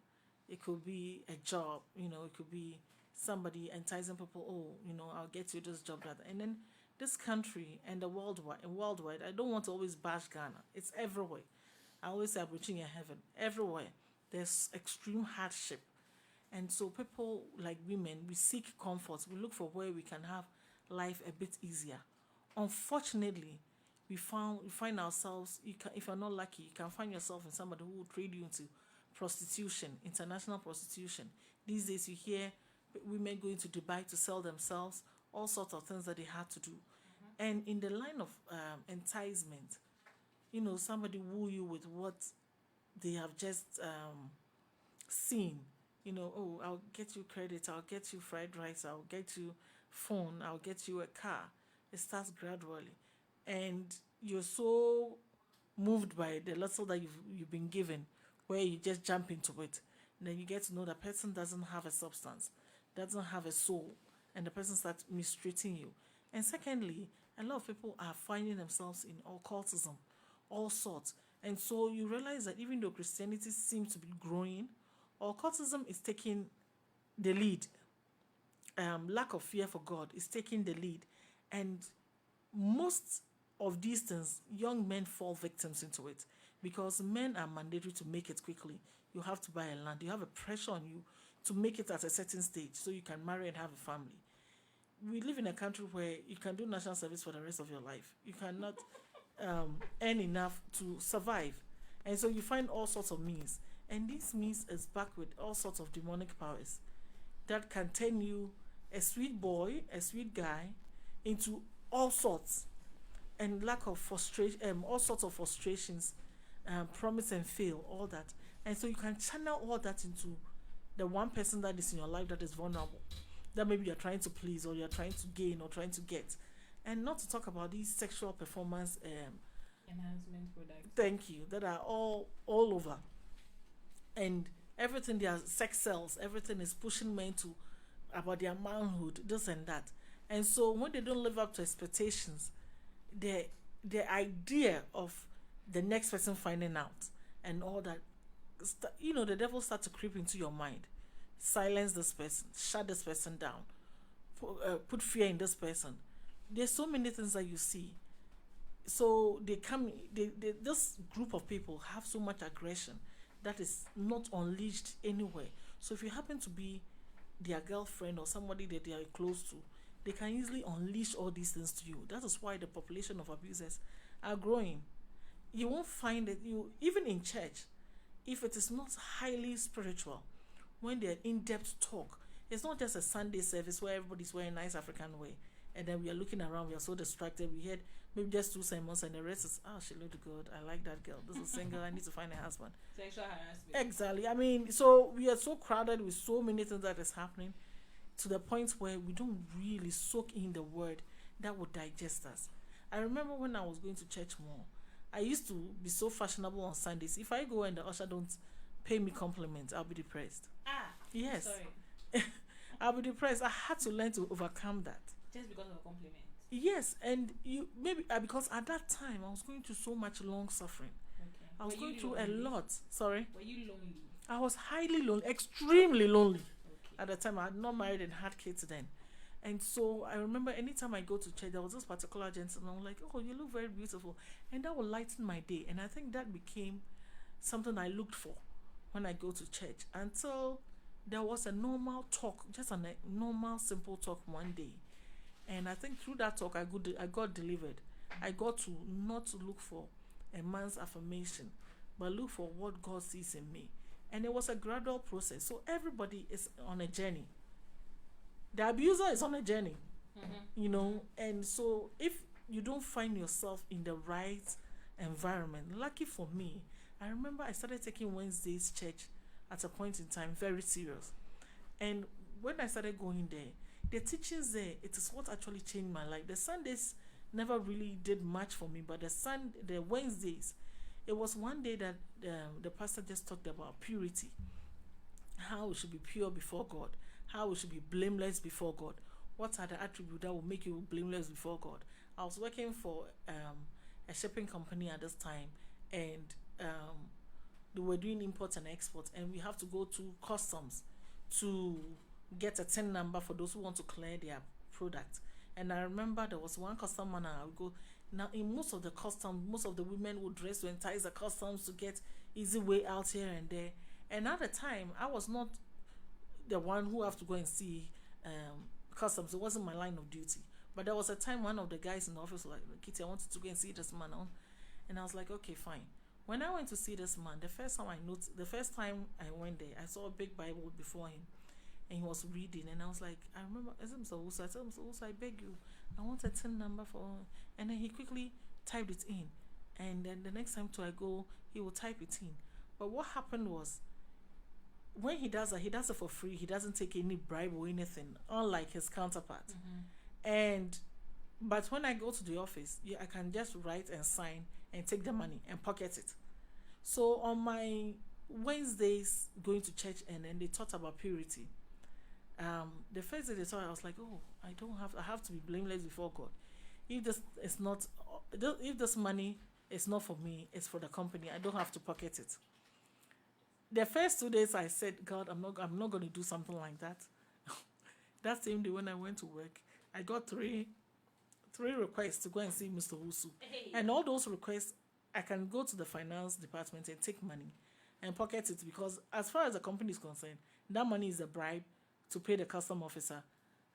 It could be a job, it could be somebody enticing people, I'll get you this job, that. And then this country and the worldwide, I don't want to always bash Ghana. It's everywhere. I always say, approaching in heaven. Everywhere, there's extreme hardship. And so people like women, we seek comfort. We look for where we can have life a bit easier. Unfortunately, we find ourselves, if you're not lucky, you can find yourself in somebody who will trade you into prostitution, international prostitution. These days you hear women going to Dubai to sell themselves, all sorts of things that they had to do. And in the line of enticement, somebody woo you with what they have just seen. Oh, I'll get you credit, I'll get you fried rice, I'll get you phone, I'll get you a car. It starts gradually. And you're so moved by the little that you've been given, where you just jump into it. And then you get to know the person doesn't have a substance, doesn't have a soul, and the person starts mistreating you. And secondly, a lot of people are finding themselves in occultism, all sorts. And so you realize that even though Christianity seems to be growing, occultism is taking the lead. Lack of fear for God is taking the lead. And most of these things, young men fall victims into it because men are mandatory to make it quickly. You have to buy a land. You have a pressure on you to make it at a certain stage so you can marry and have a family. We live in a country where you can do national service for the rest of your life. You cannot earn enough to survive. And so you find all sorts of means. And this means is backed with all sorts of demonic powers that can turn you, a sweet boy, a sweet guy, into all sorts, and lack of frustration, all sorts of frustrations, promise and fail, all that. And so you can channel all that into the one person that is in your life that is vulnerable, that maybe you're trying to please or you're trying to gain or trying to get. And not to talk about these sexual performance enhancement products. Thank you, that are all over. And everything, their sex cells, everything is pushing men to about their manhood, this and that. And so when they don't live up to expectations, the idea of the next person finding out and all that, the devil starts to creep into your mind. Silence this person, shut this person down, put fear in this person. There's so many things that you see. So this group of people have so much aggression that is not unleashed anywhere. So if you happen to be their girlfriend or somebody that they are close to, they can easily unleash all these things to you. That is why the population of abusers are growing. You won't find it, even in church, if it is not highly spiritual, when they're in-depth talk, it's not just a Sunday service where everybody's wearing nice African wear, and then we are looking around, we are so distracted, we heard maybe just 2 sermons and the rest is, she looked good, I like that girl, this is single, I need to find a husband. Sexual harassment. Exactly. I mean, so we are so crowded with so many things that is happening to the point where we don't really soak in the word that would digest us. I remember when I was going to church more, I used to be so fashionable on Sundays. If I go and the usher don't pay me compliments, I'll be depressed. Yes. Sorry. I'll be depressed. I had to learn to overcome that. Just because of a compliment. Yes, and because at that time I was going through so much long suffering. Okay. I was going through a lot. Sorry. Were you lonely? I was highly lonely, extremely lonely. Okay. At the time, I had not married and had kids then. And so I remember anytime I go to church, there was this particular gentleman. I'm like, oh, you look very beautiful. And that would lighten my day. And I think that became something I looked for when I go to church. Until there was a normal talk, just a normal, simple talk one day. And I think through that talk, I got delivered. I got to not look for a man's affirmation, but look for what God sees in me. And it was a gradual process. So everybody is on a journey. The abuser is on a journey, and so if you don't find yourself in the right environment, lucky for me, I remember I started taking Wednesday's church at a point in time very serious. And when I started going there, the teachings there, it is what actually changed my life. The Sundays never really did much for me, but the Wednesdays, it was one day that the pastor just talked about purity, how we should be pure before God, how we should be blameless before God. What are the attributes that will make you blameless before God? I was working for a shipping company at this time, and they were doing imports and exports, and we have to go to customs to get a TIN number for those who want to clear their product. And I remember there was one customer, and I would go. Now, in most of the customs, most of the women would dress to entice the customs to get easy way out here and there. And at the time, I was not the one who have to go and see customs. It wasn't my line of duty. But there was a time one of the guys in the office was like, Kitty, I wanted to go and see this man. And I was like, okay, fine. When I went to see this man, the first time I went there, I saw a big Bible before him. And he was reading, and I was like, I remember, I said, Mr. Uso, I beg you, I want a TIN number for, and then he quickly typed it in. And then the next time I go, he will type it in. But what happened was, when he does it for free. He doesn't take any bribe or anything, unlike his counterpart. But when I go to the office, I can just write and sign and take the money and pocket it. So on my Wednesdays going to church, and then they taught about purity. The first day they taught, I was like, oh, I have to be blameless before God. If this money it's not for me, it's for the company. I don't have to pocket it. The first 2 days I said, God, I'm not going to do something like that. That same day when I went to work, I got three requests to go and see Mr. Wusu. Hey. And all those requests, I can go to the finance department and take money and pocket it, because as far as the company is concerned, that money is a bribe to pay the custom officer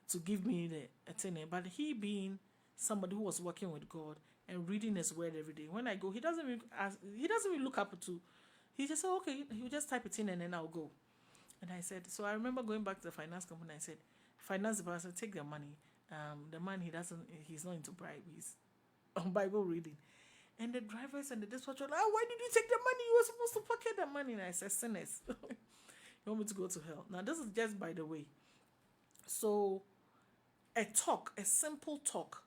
to give me the thing. But he, being somebody who was working with God and reading his word every day, when I go, he doesn't even look up to. He just said, okay, he'll just type it in and then I'll go. And I said, so I remember going back to the finance company. I said, finance department, take their money. The man, he's not into bribe. He's on Bible reading. And the drivers and the dispatcher were like, why did you take the money? You were supposed to pocket the money. And I said, sinners, you want me to go to hell? Now, this is just by the way. So, a simple talk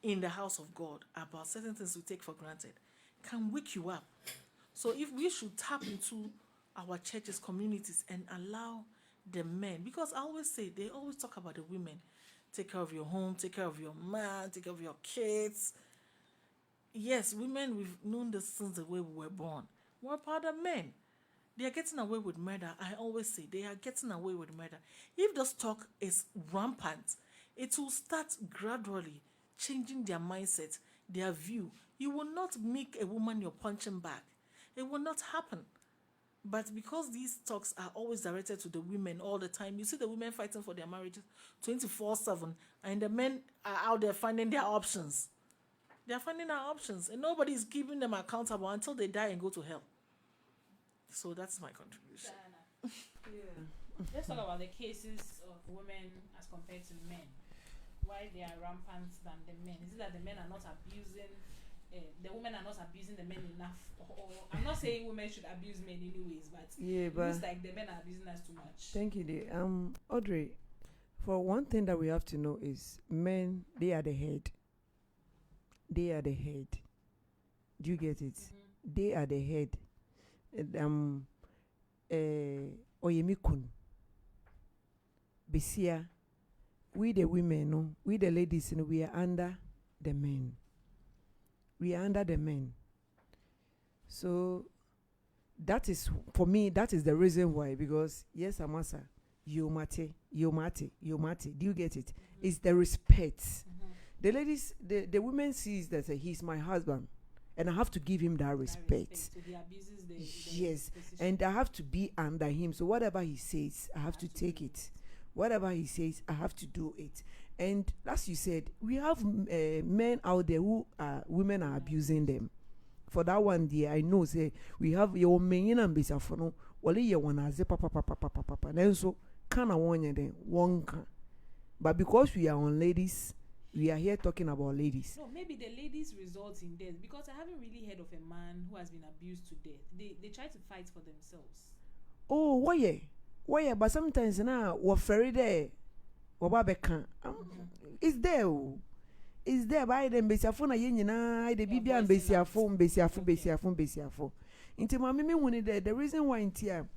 in the house of God about certain things we take for granted can wake you up. So, if we should tap into our churches, communities, and allow the men, because I always say, they always talk about the women. Take care of your home, take care of your man, take care of your kids. Yes, women, we've known this since the way we were born. What about the men? They are getting away with murder. I always say they are getting away with murder. If this talk is rampant, it will start gradually changing their mindset, their view. You will not make a woman your punching bag. It will not happen. But because these talks are always directed to the women all the time, you see the women fighting for their marriages 24/7, and the men are out there finding their options. They are finding their options, and nobody is keeping them accountable until they die and go to hell. So that's my contribution. Let's talk about the cases of women as compared to men. Why they are rampant than the men? Is it that the men are not abusing? The women are not abusing the men enough? Or I'm not saying women should abuse men anyways, but it looks like the men are abusing us too much. Thank you, dear. Audrey, for one thing that we have to know is men, they are the head. They are the head. Do you get it? Mm-hmm. They are the head. Oyemikun. Besia. We the women, no, we the ladies, no, we are under the men. We are under the men. So that is, for me, that is the reason why. Because yes, Amasa, you mate. Do you get it? Mm-hmm. It's the respect. Mm-hmm. The ladies, the women sees that he's my husband, and I have to give him that respect. So he abuses the yes, position. And I have to be under him. So whatever he says, I have to take it. Whatever he says, I have to do it. And as you said, we have men out there who women are abusing them. For that one, dear, I know. Say we have your men and bisafono. Only your one has papa. Then so can I want you then one can. But because we are on ladies, we are here talking about ladies. No, maybe the ladies result in death, because I haven't really heard of a man who has been abused to death. They try to fight for themselves. Oh, why? But sometimes now we're very there. It's there. It's there by them besiafo yena the bibia and besiafo. Inti mami when the reason why intia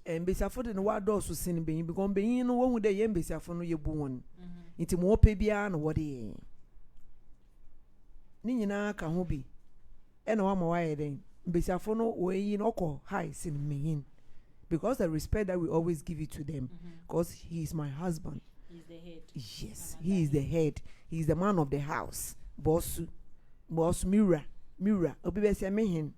and besiafo the wa do so sin be because be no one the yem besiafo no yebu won. Inti mo pe bia no wode. Ni nyina ka ho bi. E na wa ma wa ye den. Besiafo no we no ko high sin meyin. Because the respect that we always give it to them, because he is my husband. He's the head. Yes, he is the head. He is the man of the house. Boss Mira. Obibe say mehene.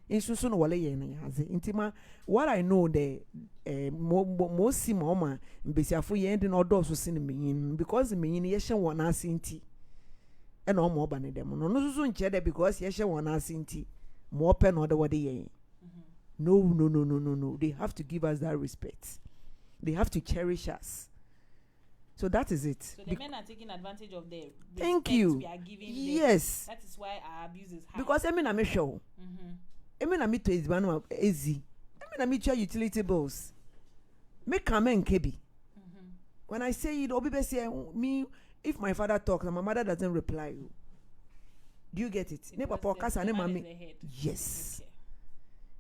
Insusu no wale ye na yaze. Intima what I know the most mama mbesiafo ye ndi no do so sin meyin because meyin ye hye won asinti. E na o mo ba ne dem no no susu nche de because ye hye won asinti. More pen or the what they No. They have to give us that respect. They have to cherish us. So that is it. So the men are taking advantage of the thank you. We are giving yes. Them. That is why our abuse is high. Because I mean I'm show. I mean I'm to is one easy. I mean I'm your utility bills. Make come and kebi. When I say it, Obi say me if my father talks and my mother doesn't reply you. Do you get it? Yes.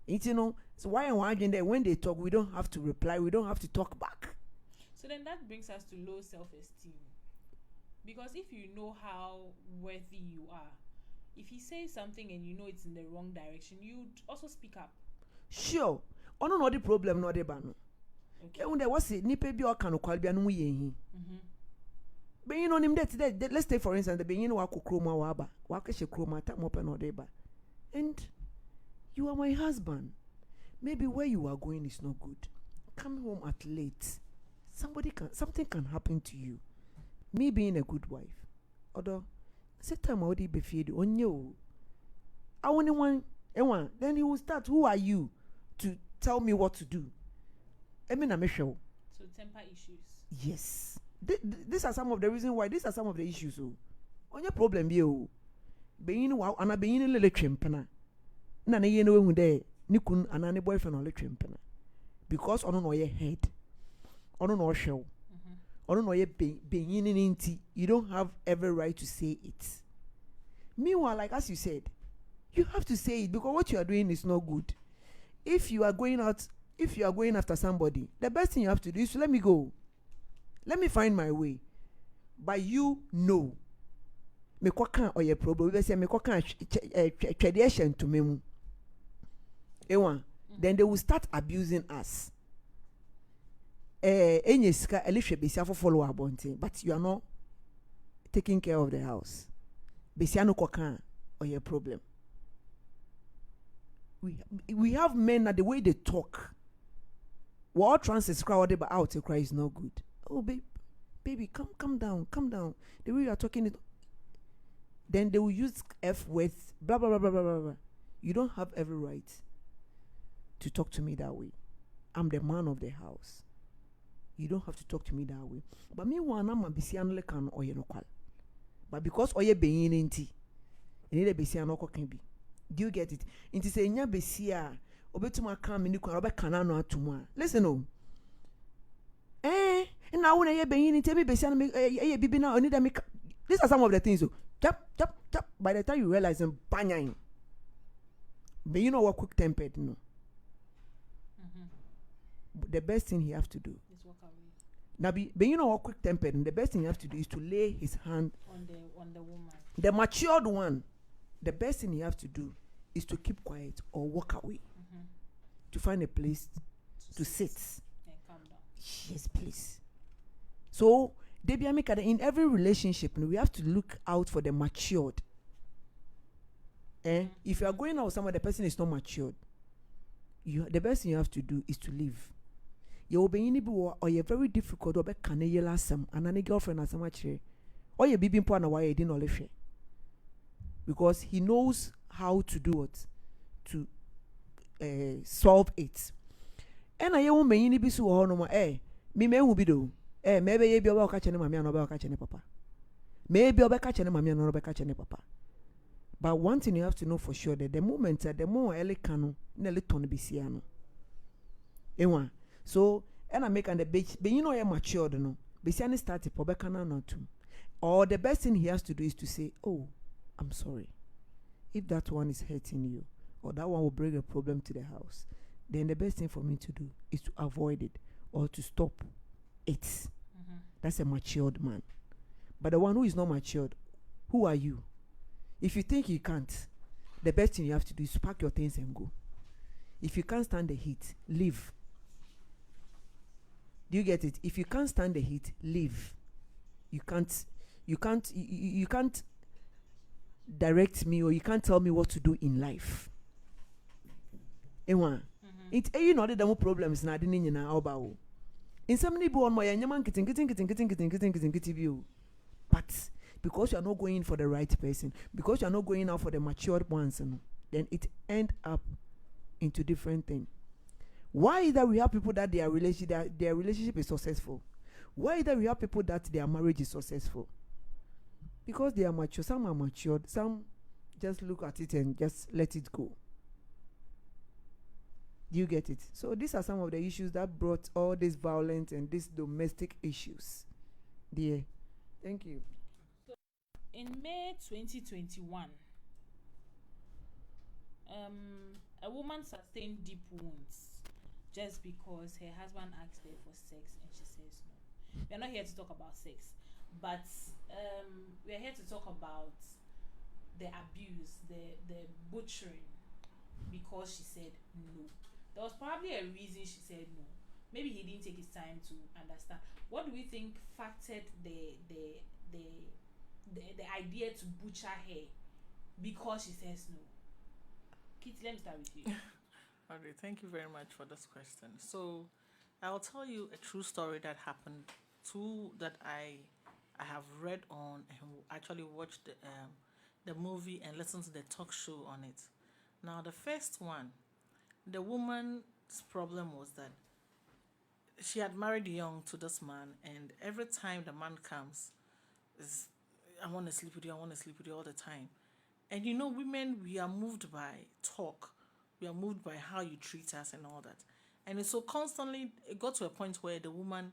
Okay. You know, so why am I there? When they talk, we don't have to reply. We don't have to talk back. So then that brings us to low self-esteem. Because if you know how worthy you are, if he says something and you know it's in the wrong direction, you'd also speak up. Sure. Ono no the problem no de ba no. Okay. Ehun de wase nipa bi o kan no kwal bia no ye hi. Ben you know him that let's take for instance the ben you know wa kokroma wa aba. Wa keshe kroma ta mo pe no de ba. And you are my husband. Maybe where you are going is not good. Come home at late. Something can happen to you. Me being a good wife. Although set time already be feed on you. I only one then he will start. Who are you to tell me what to do? I mean, I'm sure. So temper issues. Yes. These are some of the reasons why. These are some of the issues. Oh, on your problem, you. Being wow, and I being a little chimpana. Na ne know who there. Nikun and any boyfriend or little chimpana. Because I don't know your head. I don't know show. I don't know your being in tea. You don't have every right to say it. Meanwhile, like as you said, you have to say it because what you are doing is not good. If you are going after somebody, the best thing you have to do is to let me go. Let me find my way. But you know. Me kwa kan or your problem. We say me kwa kan tradition to me. Then they will start abusing us. Enye sika elihwe besia for follow abonte, but you are not taking care of the house. Besia no kwa kan or your problem. We have men that the way they talk. What trances crowd but out to cry is not good. Oh baby, calm down. The way you are talking it, then they will use F words, blah blah blah blah blah blah. You don't have every right to talk to me that way. I'm the man of the house. You don't have to talk to me that way. But me wana ma bisiano le kan oye no kwal. But because oye beyin enti, eni le bisiano ko kan bi. Do you get it? Inti se nya besia obetuma kan me ni kwal obe kan anu atuma. Listen oh. Na wona ye beyin enti me bisiano me ye bibi na oni da me. These are some of the things oh. Tap. By the time you realize them banyain. But you know what quick tempered no. The best thing he have to do is walk away. Now but you know what quick tempered, and the best thing you have to do is to lay his hand on the woman. The matured one, the best thing you have to do is to keep quiet or walk away. To find a place to sit and calm down. Yes, please. So in every relationship we have to look out for the matured. If you are going out with someone, the person is not matured, the best thing you have to do is to leave. You will be or you're very difficult or be canayela some and any girlfriend as much or you be point why you didn't all share. Because he knows how to do it to solve it. And I won't be any bisu or no more me will be do maybe you be about catching mammy and about catching papa. Maybe about catching mammy and about catching papa. But one thing you have to know for sure that the moment the more early cano nearly ton be siano. Ewa. So and I make an the beach, but you know you're matured no. Besiani started for becana not to. Or the best thing he has to do is to say, oh, I'm sorry. If that one is hurting you, or that one will bring a problem to the house, then the best thing for me to do is to avoid it or to stop it. That's a matured man. But the one who is not matured, who are you? If you think you can't, the best thing you have to do is to pack your things and go. If you can't stand the heat, leave. Do you get it? If you can't stand the heat, leave. You can't direct me or you can't tell me what to do in life. Ewa. It you know the problems na didn't you now about. In some people on my yaman kitting. But because you are not going for the right person, because you are not going out for the matured ones, then it end up into different things. Why is that we have people that their relationship is successful? Why is that we have people that their marriage is successful? Because they are mature. Some are matured. Some just look at it and just let it go. Do you get it? So these are some of the issues that brought all this violence and these domestic issues. Dear, thank you. So in May 2021, a woman sustained deep wounds just because her husband asked her for sex and she says no. We're not here to talk about sex, But we're here to talk about the abuse, the butchering, because she said no. There was probably a reason she said no. Maybe he didn't take his time to understand. What do we think factored the the idea to butcher her because she says no? Kitty, let me start with you. Okay, thank you very much for this question. So, I'll tell you a true story that happened. Two that I have read on and actually watched the movie and listened to the talk show on it. Now, the first one, the woman's problem was that she had married young to this man, and every time the man comes, is I want to sleep with you, I want to sleep with you all the time. And you know, women, we are moved by talk. We are moved by how you treat us and all that. And so constantly, it got to a point where the woman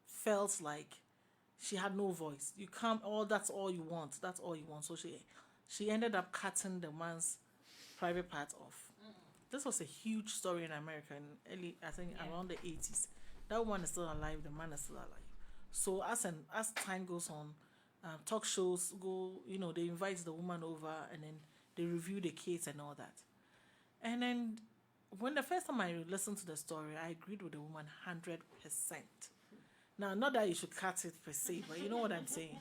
felt like she had no voice. You can't, all that's all you want. That's all you want. So she ended up cutting the man's private part off. This was a huge story in America in early, I think, Yeah. around the 80s. That woman is still alive. The man is still alive. So as time goes on, talk shows go. You know, they invite the woman over and then they review the case and all that. And then when the first time I listened to the story, I agreed with the woman 100%. Now, not that you should cut it per se, but you know what I'm saying.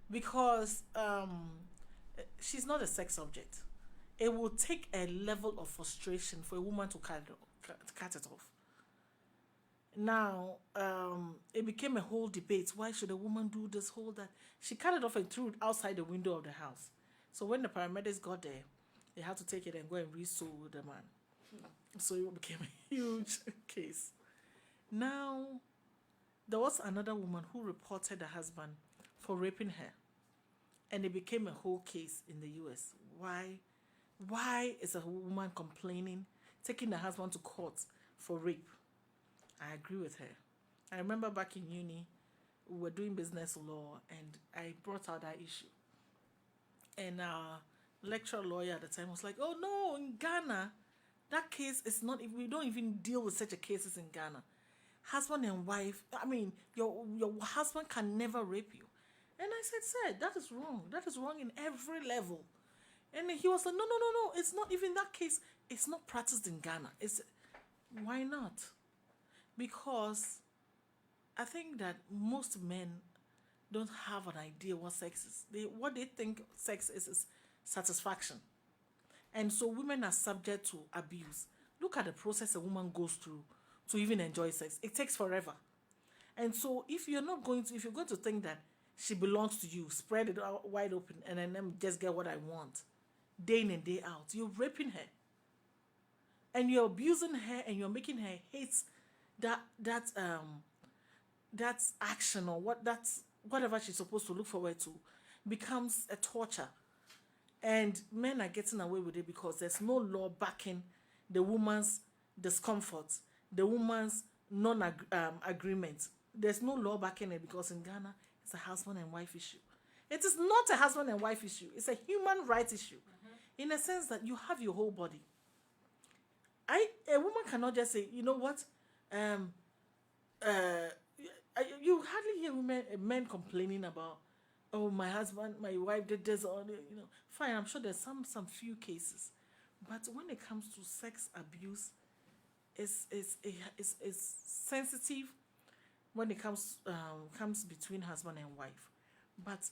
Because she's not a sex object. It will take a level of frustration for a woman to cut it off. Now, it became a whole debate. Why should a woman do this whole that? She cut it off and threw it outside the window of the house. So when the paramedics got there, they had to take it and go and re-sew the man. So it became a huge case. Now, there was another woman who reported her husband for raping her. And it became a whole case in the US. Why? Why is a woman complaining, taking the husband to court for rape? I agree with her. I remember back in uni, we were doing business law, and I brought out that issue. And our lecturer lawyer at the time was like, "Oh no, in Ghana, that case is not. We don't even deal with such a cases in Ghana. Husband and wife. I mean, your husband can never rape you." And I said, "Sir, that is wrong. That is wrong in every level." And he was like, "No, no, no, no. It's not even that case. It's not practiced in Ghana. It's why not? Because I think that most men don't have an idea what sex is. What they think sex is satisfaction. And so women are subject to abuse. Look at the process a woman goes through to even enjoy sex. It takes forever. And so if you're going to think that she belongs to you, spread it out wide open, and then let me just get what I want, day in and day out, you're raping her. And you're abusing her and you're making her hate that action or whatever she's supposed to look forward to becomes a torture. And men are getting away with it because there's no law backing the woman's discomfort, the woman's non-agreement. There's no law backing it because in Ghana, it's a husband and wife issue. It is not a husband and wife issue. It's a human rights issue. In a sense that you have your whole body. A woman cannot just say, you know what, you hardly hear men complaining about, oh, my husband, my wife did this, or fine. I'm sure there's some few cases, but when it comes to sex abuse, it's sensitive when it comes between husband and wife, but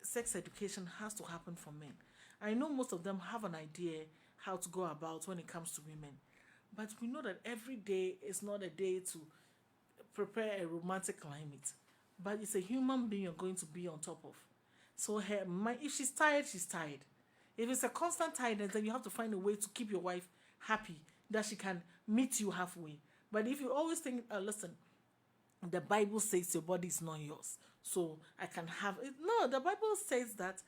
sex education has to happen for men. I know most of them have an idea how to go about when it comes to women, but we know that every day is not a day to prepare a romantic climate, but it's a human being you're going to be on top of. So her mind, if she's tired, she's tired. If it's a constant tiredness, then you have to find a way to keep your wife happy, that she can meet you halfway. But if you always think, listen, the Bible says your body is not yours, so I can have it. No, the Bible says that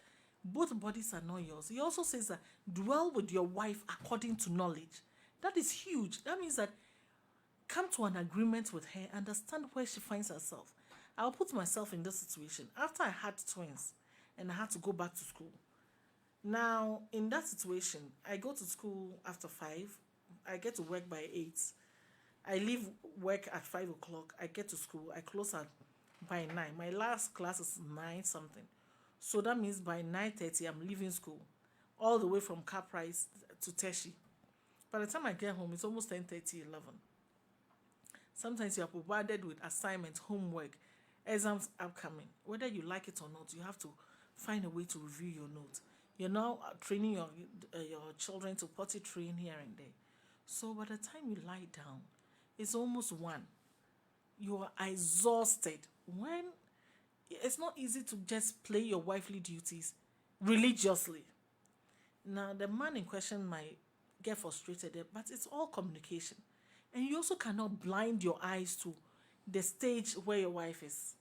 both bodies are not yours. He also says that dwell with your wife according to knowledge. That is huge. That means that come to an agreement with her, understand where she finds herself. I'll put myself in this situation. After I had twins and I had to go back to school. Now, in that situation, I go to school after 5. I get to work by 8. I leave work at 5 o'clock. I get to school. I close at by 9. My last class is 9 something. So that means by 9:30 I'm leaving school. All the way from car price to Teshi. By the time I get home, it's almost 10:30, 11. Sometimes you are bombarded with assignments, homework, exams upcoming. Whether you like it or not, you have to find a way to review your notes. You're now training your children to potty train here and there. So by the time you lie down, it's almost 1. You are exhausted. When it's not easy to just play your wifely duties religiously. Now, the man in question might get frustrated, but it's all communication. And you also cannot blind your eyes to the stage where your wife is.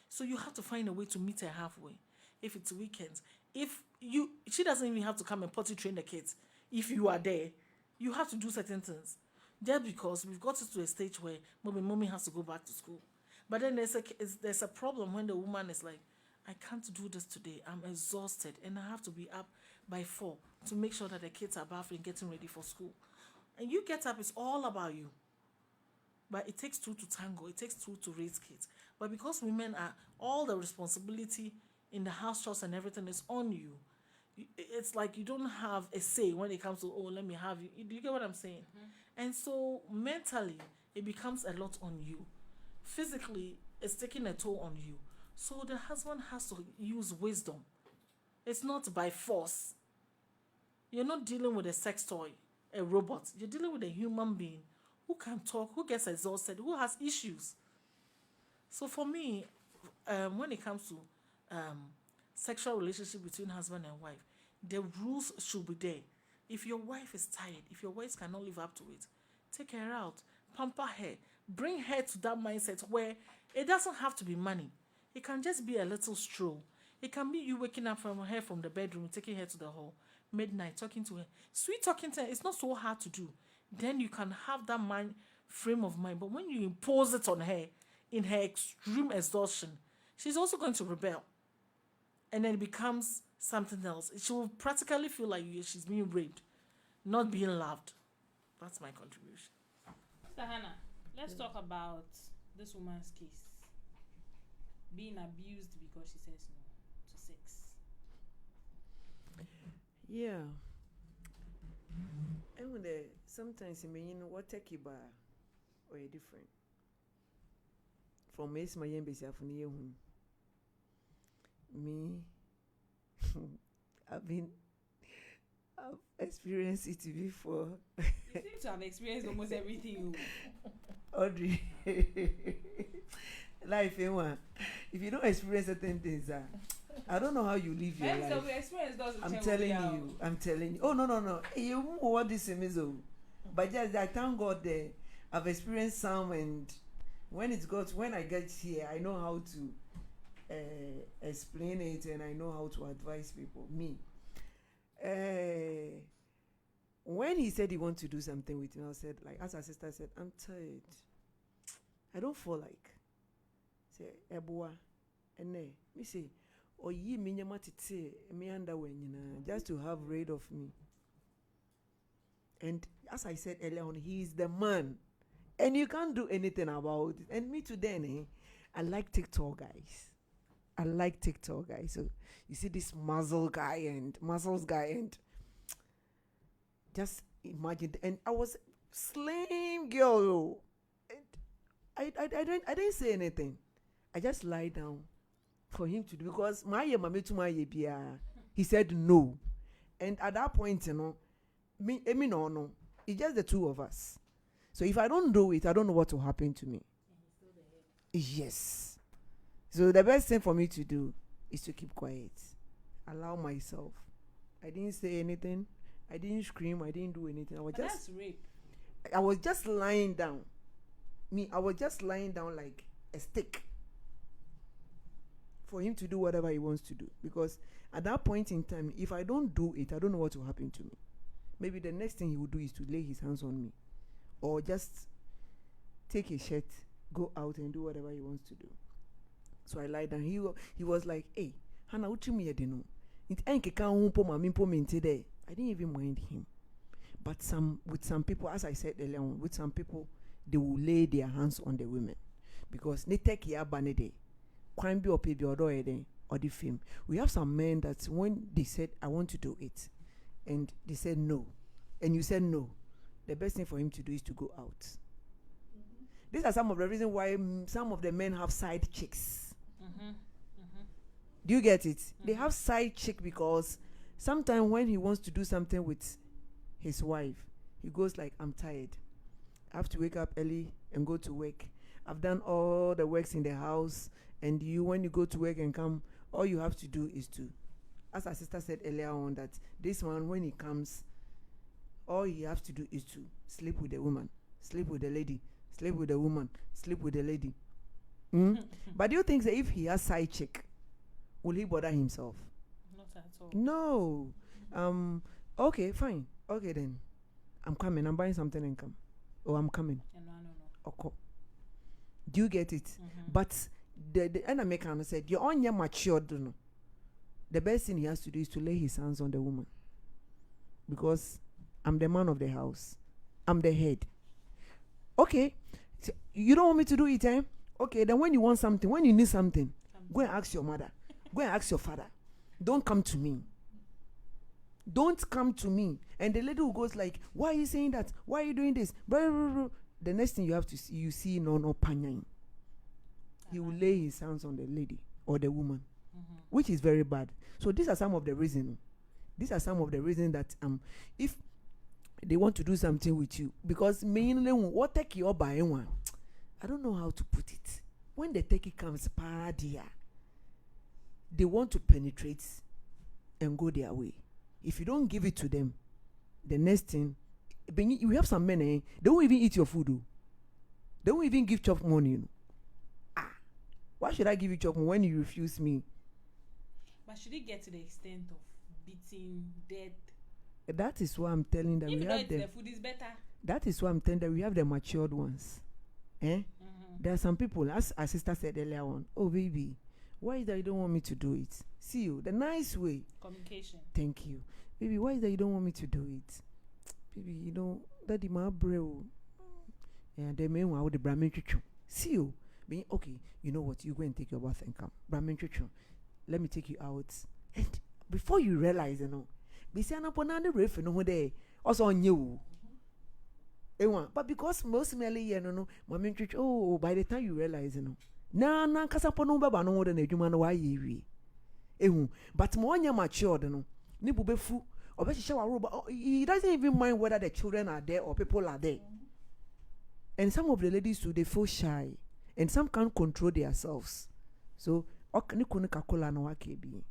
So you have to find a way to meet her halfway. If it's weekends, she doesn't even have to come and potty train the kids. If you are there, you have to do certain things. Just because we've got to a stage where mommy has to go back to school. But then there's a problem when the woman is like, I can't do this today. I'm exhausted and I have to be up by 4 to make sure that the kids are bathed and getting ready for school. And you get up, it's all about you. But it takes 2 to tango. It takes 2 to raise kids. But because women are, all the responsibility in the house chores and everything is on you, it's like you don't have a say when it comes to, oh, let me have you. Do you get what I'm saying? Mm-hmm. And so mentally, it becomes a lot on you. Physically, it's taking a toll on you. So the husband has to use wisdom. It's not by force. You're not dealing with a sex toy, a robot. You're dealing with a human being who can talk, who gets exhausted, who has issues. So for me, when it comes to sexual relationship between husband and wife, the rules should be there. If your wife is tired, if your wife cannot live up to it, take her out, pamper her, bring her to that mindset where it doesn't have to be money. It can just be a little stroll. It can be you waking up from her from the bedroom, taking her to the hall, midnight, talking to her. Sweet talking to her, it's not so hard to do. Then you can have that frame of mind. But when you impose it on her in her extreme exhaustion, she's also going to rebel. And then it becomes something else. She will practically feel like she's being raped, not being loved. That's my contribution. Sister Hannah, let's talk about this woman's case. Being abused because she says no to sex. Yeah. And when sometimes what take you or different. From me, my me, I've experienced it before. You seem to have experienced almost everything. Audrey, life ain't one. If you don't experience certain things, I don't know how you live your life. I'm telling you. Oh no. You know what this is, but just I thank God that I've experienced some, and when I get here, I know how to explain it, and I know how to advise people. Me, when he said he wanted to do something with me, I said, like, as our sister said, I'm tired. I don't feel like. Say, Eboa, and me say, or ye minyamatite me underwear, just to have rid of me. And as I said earlier on, he is the man, and you can't do anything about it. And me today, I like TikTok guys. So you see this muscles guy, and just imagine. And I was slim girl, and I didn't say anything. I just lie down for him to do, because he said no. And at that point, me no, it's just the two of us. So if I don't do it, I don't know what will happen to me. Yes. So the best thing for me to do is to keep quiet. Allow myself. I didn't say anything. I didn't scream. I didn't do anything. That's rape. I was just lying down. I was just lying down like a stick for him to do whatever he wants to do. Because at that point in time, if I don't do it, I don't know what will happen to me. Maybe the next thing he will do is to lay his hands on me, or just take a shirt, go out and do whatever he wants to do. So I lied down. He was like, "Hey, Hannah, what you mean? I didn't even mind him. But with some people, as I said earlier on, with some people, they will lay their hands on the women, because they take care of banede. Crime be or pay or the film. We have some men that when they said, I want to do it, and they said no, and you said no, the best thing for him to do is to go out. These are some of the reasons why some of the men have side chicks. Do you get it? They have side chick because sometimes when he wants to do something with his wife, he goes like, I'm tired. I have to wake up early and go to work. I've done all the works in the house, and when you go to work and come, all you have to do is to, as our sister said earlier on, that this one, when he comes, all he has to do is to sleep with the woman, sleep with the lady, sleep with the woman, sleep with the lady. But do you think that if he has side chick, will he bother himself? Not at all. No. Okay, fine. Okay then. I'm coming. I'm buying something and come. Oh, I'm coming. No. Okay. Do you get it? But the enemy kind of said, you're on your matured. No. The best thing he has to do is to lay his hands on the woman. Because I'm the man of the house. I'm the head. Okay. So you don't want me to do it, eh? Okay, then when you want something, when you need something, go and ask your mother. Go and ask your father. Don't come to me. Don't come to me. And the lady who goes like, why are you saying that? Why are you doing this? The next thing you have to see, you see no panyain. He will lay his hands on the lady or the woman, which is very bad. So these are some of the reasons. These are some of the reasons that if they want to do something with you, because mainly what take you by one, I don't know how to put it. When the techie comes, paradia, they want to penetrate and go their way. If you don't give it to them, the next thing, you have some men, they won't even eat your food. They won't even give chop money. Why should I give you chop money when you refuse me? But should it get to the extent of beating, death? That is why I'm telling them. If you don't eat the food is better. That is why I'm telling them we have the matured ones. There are some people, as our sister said earlier on, oh baby, why is that you don't want me to do it? See you, the nice way. Communication. Thank you. Baby, why is that you don't want me to do it? Baby, you know, daddy, my bro. And the men with the Brahmin chuchu. See you. Being okay, you know what? You go and take your bath and come. Brahmin chuchu. Let me take you out. And before you realize, you know, be saying upon the roof, you know, there also on you. But because most merely, you know, Brahmin chuchu, oh, by the time you realize, you know, na kasaponu baba no de na adwuma no wa yewie but mo anya matured no ni bubefu obehihye wa roba he doesn't even mind whether the children are there or people are there. And some of the ladies too, they feel shy and some can't control themselves, so okani kunu kakola no wakebi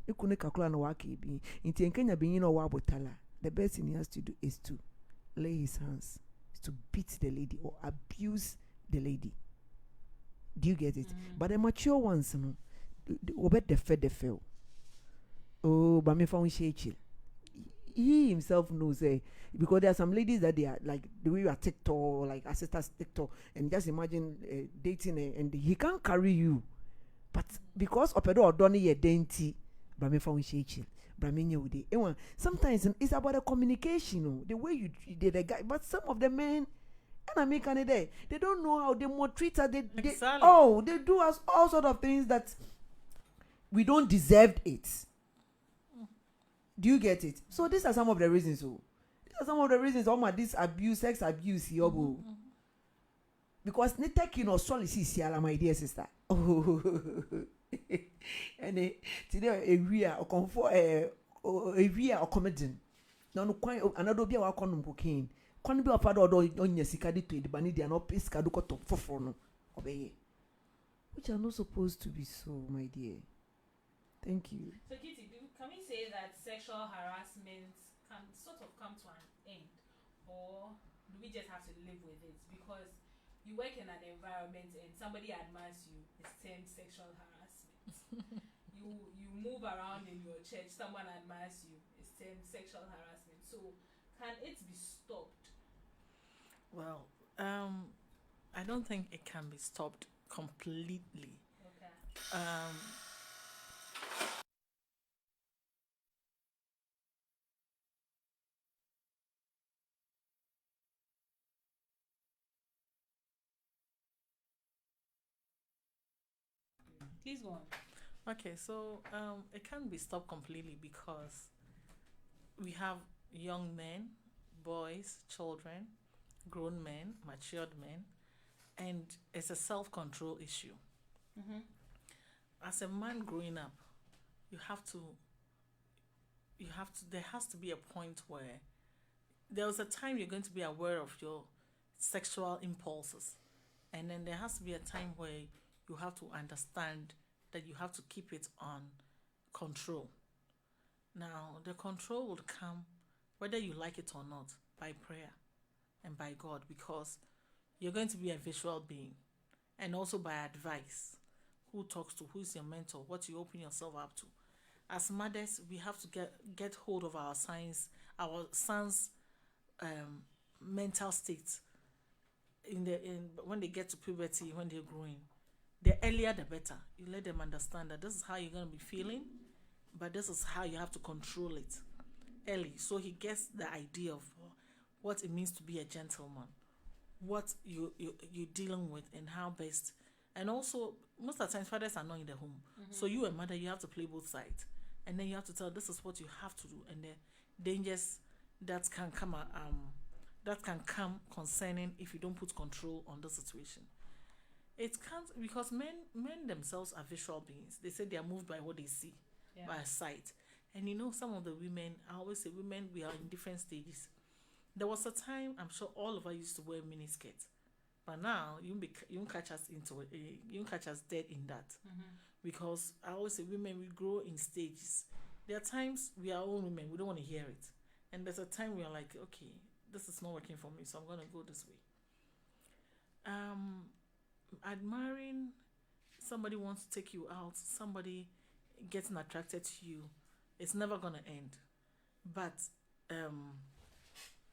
ikunu kakola no wakebi inti enkanya binyi no wa botala. The best thing he has to do is to lay his hands, to beat the lady or abuse the lady. Do you get it? But the mature ones, you know, bet the fed. Oh, but me found chill. He himself knows, because there are some ladies that they are like the way you are TikTok, like assistants TikTok, and just imagine dating, and he can't carry you, but because opedo or donny ye dainty, but me found chill. Sometimes it's about the communication, the way you did the guy, but some of the men. And I make an idea. They don't know how they maltreat her. They do us all sort of things that we don't deserve it. Do you get it? So these are some of the reasons. These are some of the reasons. All my this abuse, sex abuse, here, because they take solid my dear sister. Oh, and today we are comfort we are comedian. No, quite another be our cocaine. Can be a father or on your sicadi to the banidi and not piss caduco for no obey, which are not supposed to be so, my dear. Thank you. So, Kitty, can we say that sexual harassment can sort of come to an end, or do we just have to live with it? Because you work in an environment and somebody admires you, it's termed sexual harassment. you move around in your church, someone admires you, it's termed sexual harassment. So, can it be stopped? Well, I don't think it can be stopped completely. Okay. Please go on. Okay, so it can't be stopped completely because we have young men, boys, children, grown men, matured men, and it's a self-control issue. Mm-hmm. As a man growing up, you have to there has to be a point where there was a time you're going to be aware of your sexual impulses, and then there has to be a time where you have to understand that you have to keep it on control. Now the control will come whether you like it or not, by prayer and by God, because you're going to be a visual being, and also by advice. Who talks to, who's your mentor, what you open yourself up to. As mothers, we have to get hold of our sons' mental state in when they get to puberty, when they're growing. The earlier the better. You let them understand that this is how you're gonna be feeling, but this is how you have to control it early, so he gets the idea of what it means to be a gentleman, what you're dealing with, and how best. And also, most of the times, fathers are not in the home, so you, a mother, you have to play both sides, and then you have to tell this is what you have to do, and the dangers that can come concerning if you don't put control on the situation. It can't, because men themselves are visual beings. They say they are moved by what they see, by sight. And some of the women, I always say women, we are in different stages. There was a time, I'm sure all of us used to wear mini skirts, but now you won't catch us into it. You won't catch us dead in that, because I always say women, we grow in stages. There are times we are all women, we don't want to hear it, and there's a time we are like, okay, this is not working for me, so I'm gonna go this way. Admiring somebody wants to take you out, somebody getting attracted to you, it's never gonna end. But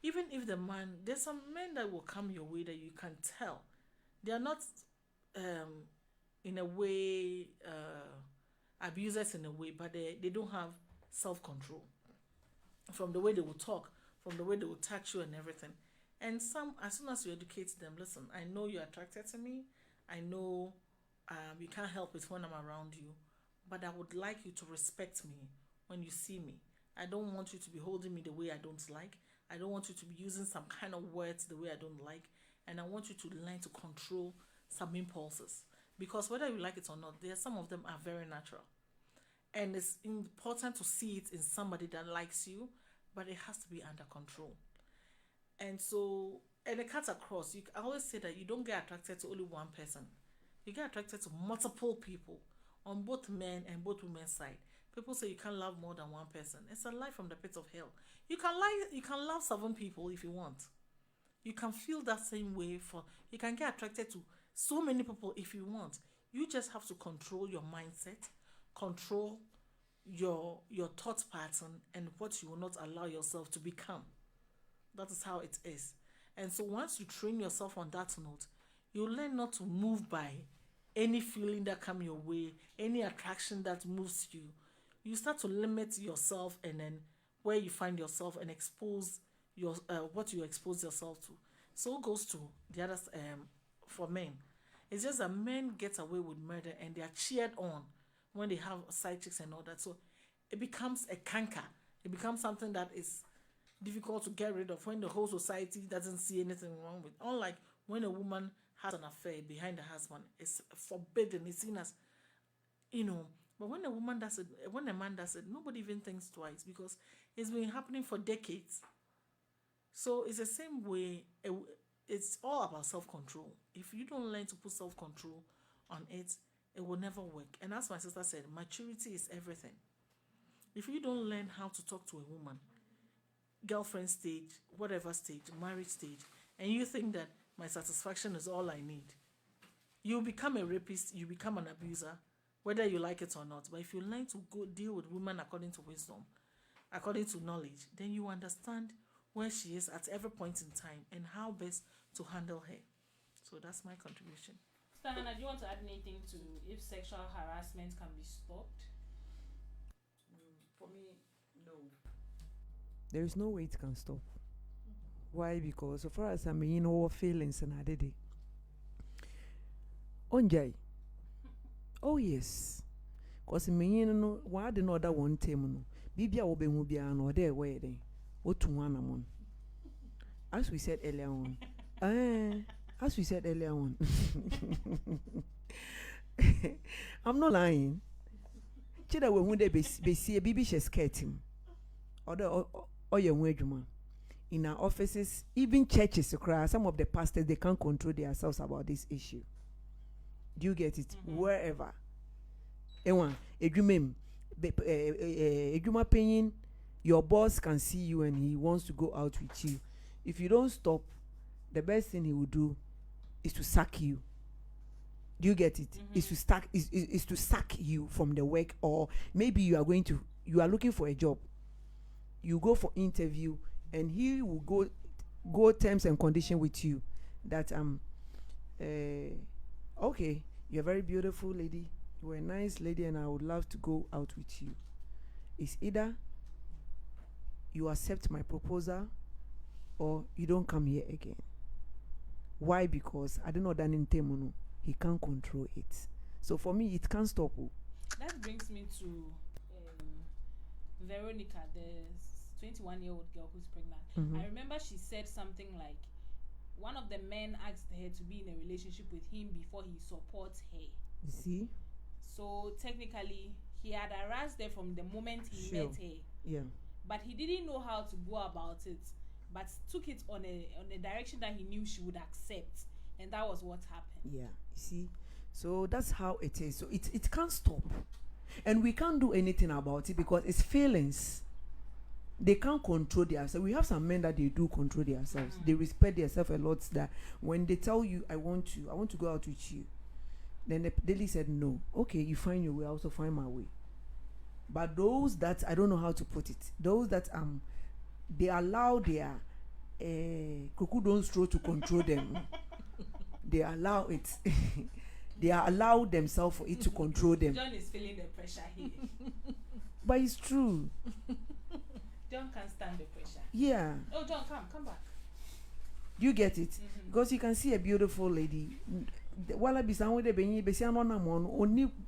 even if the man, there's some men that will come your way that you can tell they are not in a way abusers in a way, but they don't have self-control, from the way they will talk, from the way they will touch you and everything. And some, as soon as you educate them, listen, I know you're attracted to me, I know you can't help it when I'm around you, but I would like you to respect me when you see me. I don't want you to be holding me the way I don't like. I don't want you to be using some kind of words the way I don't like. And I want you to learn to control some impulses. Because whether you like it or not, some of them are very natural. And it's important to see it in somebody that likes you, but it has to be under control. And so, and it cuts across. I always say that you don't get attracted to only one person. You get attracted to multiple people on both men and both women's side. People say you can't love more than one person. It's a lie from the pit of hell. You can love 7 people if you want. You can feel that same way you can get attracted to so many people if you want. You just have to control your mindset, control your thought pattern, and what you will not allow yourself to become. That is how it is. And so once you train yourself on that note, you learn not to move by any feeling that come your way, any attraction that moves you. You start to limit yourself, and then where you find yourself, and expose what you expose yourself to. So it goes to the others for men. It's just that men get away with murder and they are cheered on when they have side chicks and all that. So it becomes a canker. It becomes something that is difficult to get rid of when the whole society doesn't see anything wrong with. Unlike when a woman has an affair behind her husband, it's forbidden. It's seen as, But when a man does it, nobody even thinks twice, because it's been happening for decades. So it's the same way. It's all about self-control. If you don't learn to put self-control on it, it will never work. And as my sister said, maturity is everything. If you don't learn how to talk to a woman, girlfriend stage, whatever stage, marriage stage, and you think that my satisfaction is all I need, you become a rapist, you become an abuser, whether you like it or not. But if you learn to go deal with women according to wisdom, according to knowledge, then you understand where she is at every point in time and how best to handle her. So that's my contribution. Sister Hannah, do you want to add anything to if sexual harassment can be stopped? For me, no. There is no way it can stop. Why? Because so far as I'm feelings and I did it. Onjay. Oh yes. Cause me no why the other one time no. Bibia obe hu bia no there where then. Otu one amon. As we said earlier on. As we said earlier on. I'm not lying. Chida we hu de be see bibi she skirt him. Or your wedjuma. In our offices, even churches, some of the pastors they can't control themselves about this issue. Do you get it? Wherever. Ewan, Ejuma paying, your boss can see you and he wants to go out with you. If you don't stop, the best thing he will do is to sack you. Do you get it? Is to sack you from the work, or maybe you are looking for a job. You go for interview and he will go terms and condition with you that okay, you're a very beautiful lady, you're a nice lady, and I would love to go out with you. It's either you accept my proposal or you don't come here again. Why? Because I don't know that in Temuno, he can't control it. So for me, it can't stop. That brings me to Veronica, the 21-year-old girl who's pregnant. I remember she said something like, one of the men asked her to be in a relationship with him before he supports her. You see? So technically, he had harassed her from the moment he met her. Yeah. But he didn't know how to go about it, but took it on a direction that he knew she would accept, and that was what happened. Yeah. You see? So that's how it is. So it can't stop. And we can't do anything about it because it's feelings. They can't control themselves. We have some men that they do control themselves. They respect themselves a lot. That when they tell you, I want to go out with you, then the lady said no. Okay, you find your way, I also find my way. But those that, I don't know how to put it, those that they allow their crocodile straw to control them. They allow it. They allow themselves for it to control them. John is feeling the pressure here. But it's true. John can't stand the pressure. Yeah. Oh, John, come back. Do you get it? Because you can see a beautiful lady.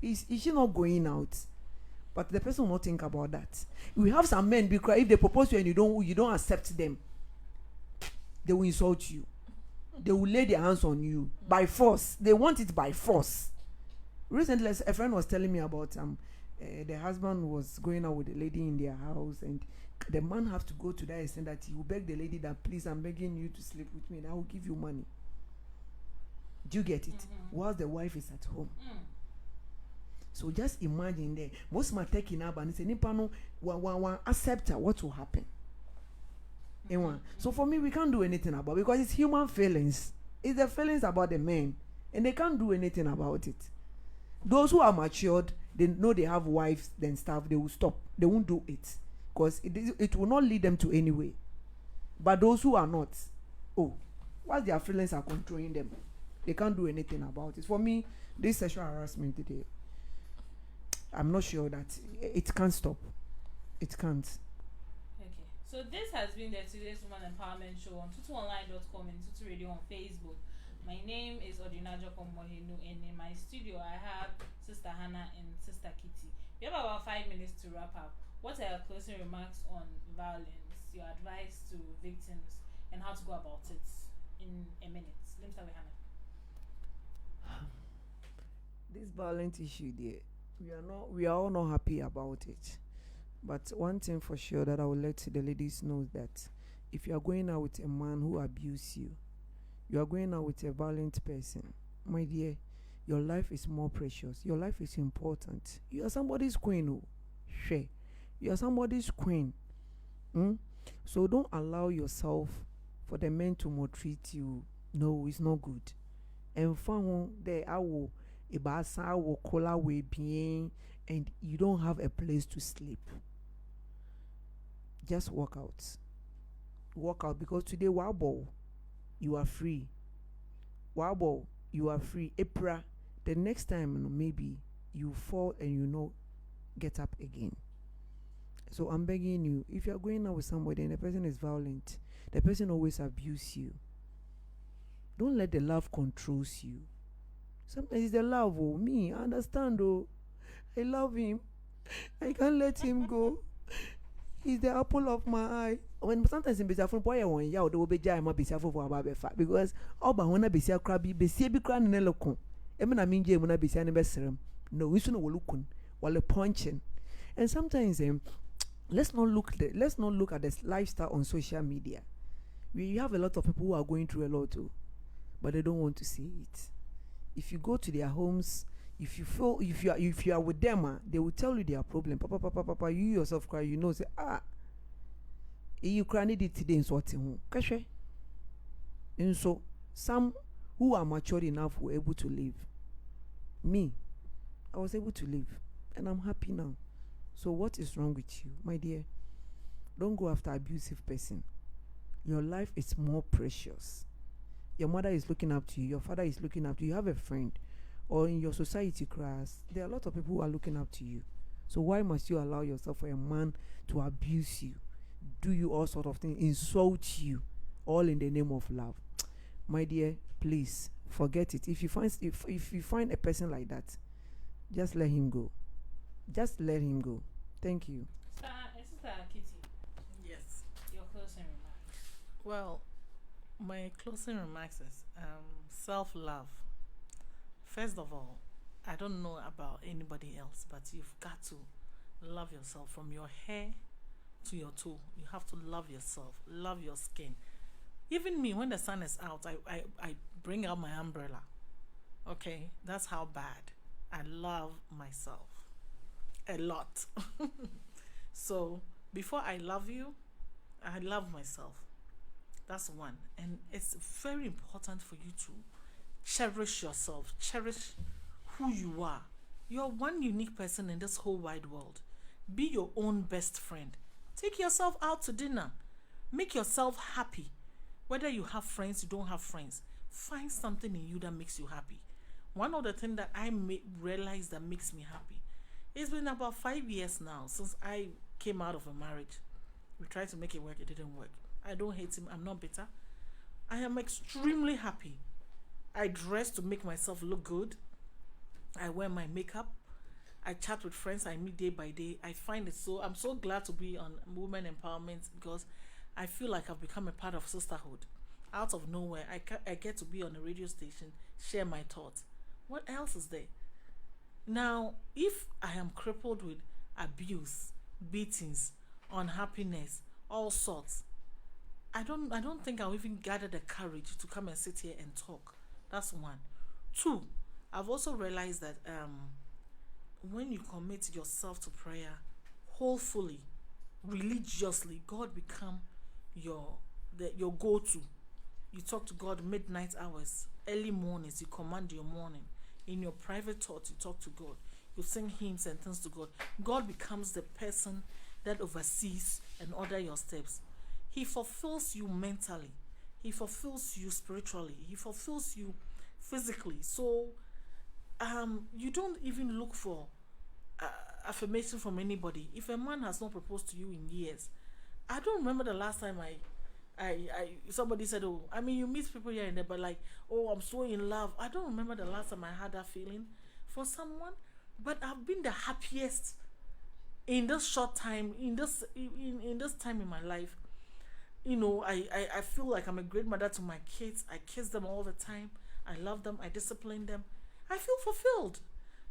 Is she not going out? But the person will not think about that. We have some men, because if they propose to you and you don't accept them, they will insult you. They will lay their hands on you by force. They want it by force. Recently, a friend was telling me about the husband was going out with a lady in their house, and the man have to go to that extent that he will beg the lady that, please, I'm begging you to sleep with me and I will give you money. Do you get it? Whilst the wife is at home. So just imagine there. Most my taking up and say, Nipano, accept what will happen. So for me, we can't do anything about it because it's human feelings. It's the feelings about the men, and they can't do anything about it. Those who are matured, they know they have wives, then stuff, they will stop. They won't do it because it will not lead them to anywhere. But those who are not, while their feelings are controlling them, they can't do anything about it. For me, this sexual harassment today, I'm not sure that it can't stop. It can't. Okay. So this has been the Today's Woman Empowerment Show on tutuonline.com and Tutu Radio on Facebook. My name is Adjorkor Mohenu, and in my studio I have Sister Hannah and Sister Kitty. We have about 5 minutes to wrap up. What are your closing remarks on violence, your advice to victims, and how to go about it in a minute? Let me start with Hannah. This violent issue there, we are all not happy about it. But one thing for sure that I will let the ladies know that if you are going out with a man who abuses you, you are going out with a violent person, my dear, your life is more precious. Your life is important. You are somebody's queen. You are somebody's queen. So don't allow yourself for the men to maltreat you. No, it's not good. And for there, I will kola we bien, and you don't have a place to sleep. Just walk out. Walk out, because today, wabo, you are free. Wabo, you are free. April, the next time maybe you fall and get up again. So I'm begging you, if you're going out with somebody and the person is violent, the person always abuses you, don't let the love controls you. Sometimes it's the love. Oh, me, I understand. Oh, I love him. I can't let him go. He's the apple of my eye. When sometimes in Besafon boy one ya the obeja am Besafo for about befa because oba when Besia crabby Besia be cran nelocon. Emina minje when I be sending besserum. No, we shouldn't look while punching. And sometimes let's not look at this lifestyle on social media. We have a lot of people who are going through a lot too, but they don't want to see it. If you go to their homes, if you are with them, they will tell you their problem. Papa, you yourself cry, you know, say, you cry need it today in sorting home. And so some who are mature enough were able to live. Me, I was able to live, and I'm happy now. So what is wrong with you, my dear? Don't go after abusive person. Your life is more precious. Your mother is looking up to you. Your father is looking up to you. You have a friend, or in your society class, there are a lot of people who are looking up to you. So why must you allow yourself for a man to abuse you, do you all sort of things, insult you, all in the name of love? My dear, please forget it. If you find a person like that, just let him go. Just let him go. Thank you. Sister Kitty. Yes. Your closing remarks. Well, my closing remarks is self-love. First of all, I don't know about anybody else, but you've got to love yourself from your hair to your toe. You have to love yourself, love your skin. Even me, when the sun is out, I bring out my umbrella. Okay, that's how bad I love myself. A lot. So before I love you, I love myself. That's one. And it's very important for you to cherish yourself, cherish who you are. You're one unique person in this whole wide world. Be your own best friend. Take yourself out to dinner. Make yourself happy. Whether you have friends, you don't have friends, find something in you that makes you happy. One of the things that I realize that makes me happy, it's been about 5 years now since I came out of a marriage. We tried to make it work, it didn't work. I don't hate him, I'm not bitter. I am extremely happy. I dress to make myself look good. I wear my makeup. I chat with friends I meet day by day. I find it I'm so glad to be on women empowerment because I feel like I've become a part of sisterhood. Out of nowhere, I get to be on a radio station, share my thoughts. What else is there? Now, if I am crippled with abuse, beatings, unhappiness, all sorts, I don't think I'll even gather the courage to come and sit here and talk. That's one. Two, I've also realized that when you commit yourself to prayer wholefully, religiously, God become your go-to. You talk to God midnight hours, early mornings, you command your morning. In your private thoughts, you talk to God. You sing hymns and things to God. God becomes the person that oversees and order your steps. He fulfills you mentally. He fulfills you spiritually. He fulfills you physically. So you don't even look for affirmation from anybody. If a man has not proposed to you in years, I don't remember the last time somebody said, oh, I mean, you meet people here and there, but like, oh, I'm so in love. I don't remember the last time I had that feeling for someone, but I've been the happiest in this short time, in this time in my life. You know, I feel like I'm a great mother to my kids. I kiss them all the time. I love them. I discipline them. I feel fulfilled.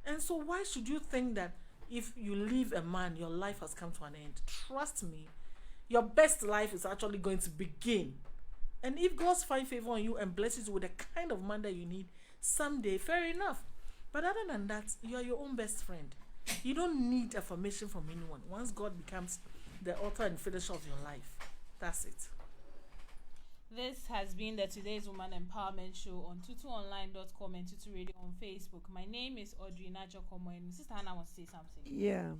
And so why should you think that if you leave a man, your life has come to an end? Trust me, your best life is actually going to begin. And if God finds favor on you and blesses you with the kind of man that you need someday, fair enough. But other than that, you are your own best friend. You don't need affirmation from anyone. Once God becomes the author and finisher of your life, that's it. This has been the Today's Woman Empowerment Show on tutuonline.com and Tutu Radio on Facebook. My name is Adjorkor, and Sister Hannah wants to say something. Yeah.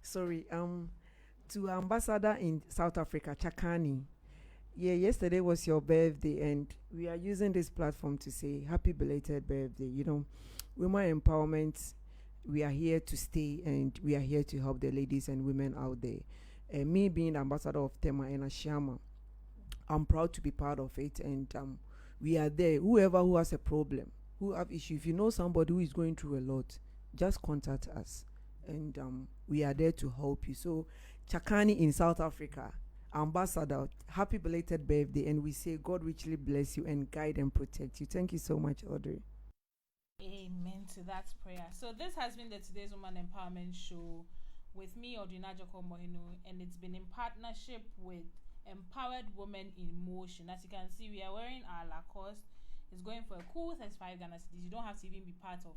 Sorry. To Ambassador in South Africa, Chakani. Yeah, yesterday was your birthday, and we are using this platform to say happy belated birthday. You know, women empowerment, we are here to stay, and we are here to help the ladies and women out there. And me being the ambassador of Tema and Ashama, I'm proud to be part of it, and we are there. Whoever who has a problem, who have issue. If you know somebody who is going through a lot, just contact us, and we are there to help you. So Chakani in South Africa, ambassador, happy belated birthday, and we say God richly bless you and guide and protect you. Thank you so much, Audrey. Amen to that prayer. So this has been the Today's Woman Empowerment Show with me, Adjorkor Mohenu, and it's been in partnership with Empowered Women in Motion. As you can see, we are wearing our Lacoste. It's going for a cool 35 Ghana cedis. You don't have to even be part of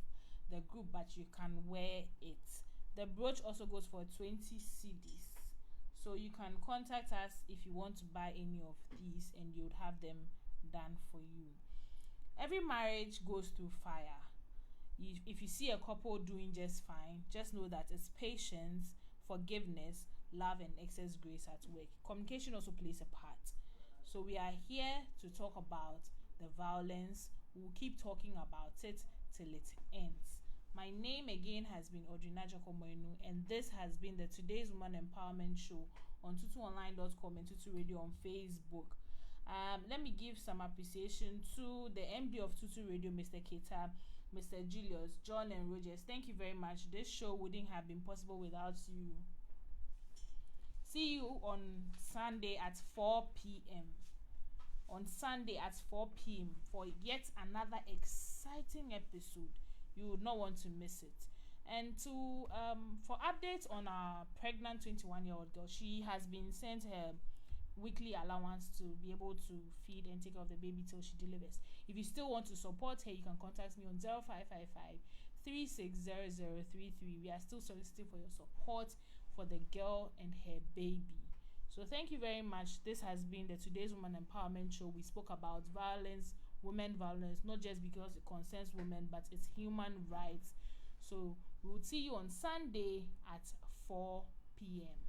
the group, but you can wear it. The brooch also goes for 20 cedis. So you can contact us if you want to buy any of these, and you would have them done for you. Every marriage goes through fire. If you see a couple doing just fine, just know that it's patience, forgiveness, love, and excess grace at work. Communication also plays a part. So we are here to talk about the violence. We'll keep talking about it till it ends. My name again has been Adjorkor Mohenu, and this has been the Today's Woman Empowerment Show on tutuonline.com and Tutu Radio on Facebook. Let me give some appreciation to the MD of Tutu Radio, Mr. Keita, Mr. Julius, John, and Rogers. Thank you very much. This show wouldn't have been possible without you. See you on Sunday at 4 p.m. On Sunday at 4 p.m. for yet another exciting episode. You would not want to miss it. And to for updates on our pregnant 21-year-old girl, she has been sent her weekly allowance to be able to feed and take care of the baby till she delivers. If you still want to support her, you can contact me on 0555 360033. We are still soliciting for your support for the girl and her baby. So thank you very much. This has been the Today's Woman Empowerment Show. We spoke about violence, women violence, not just because it concerns women, but it's human rights. So we will see you on Sunday at 4 p.m.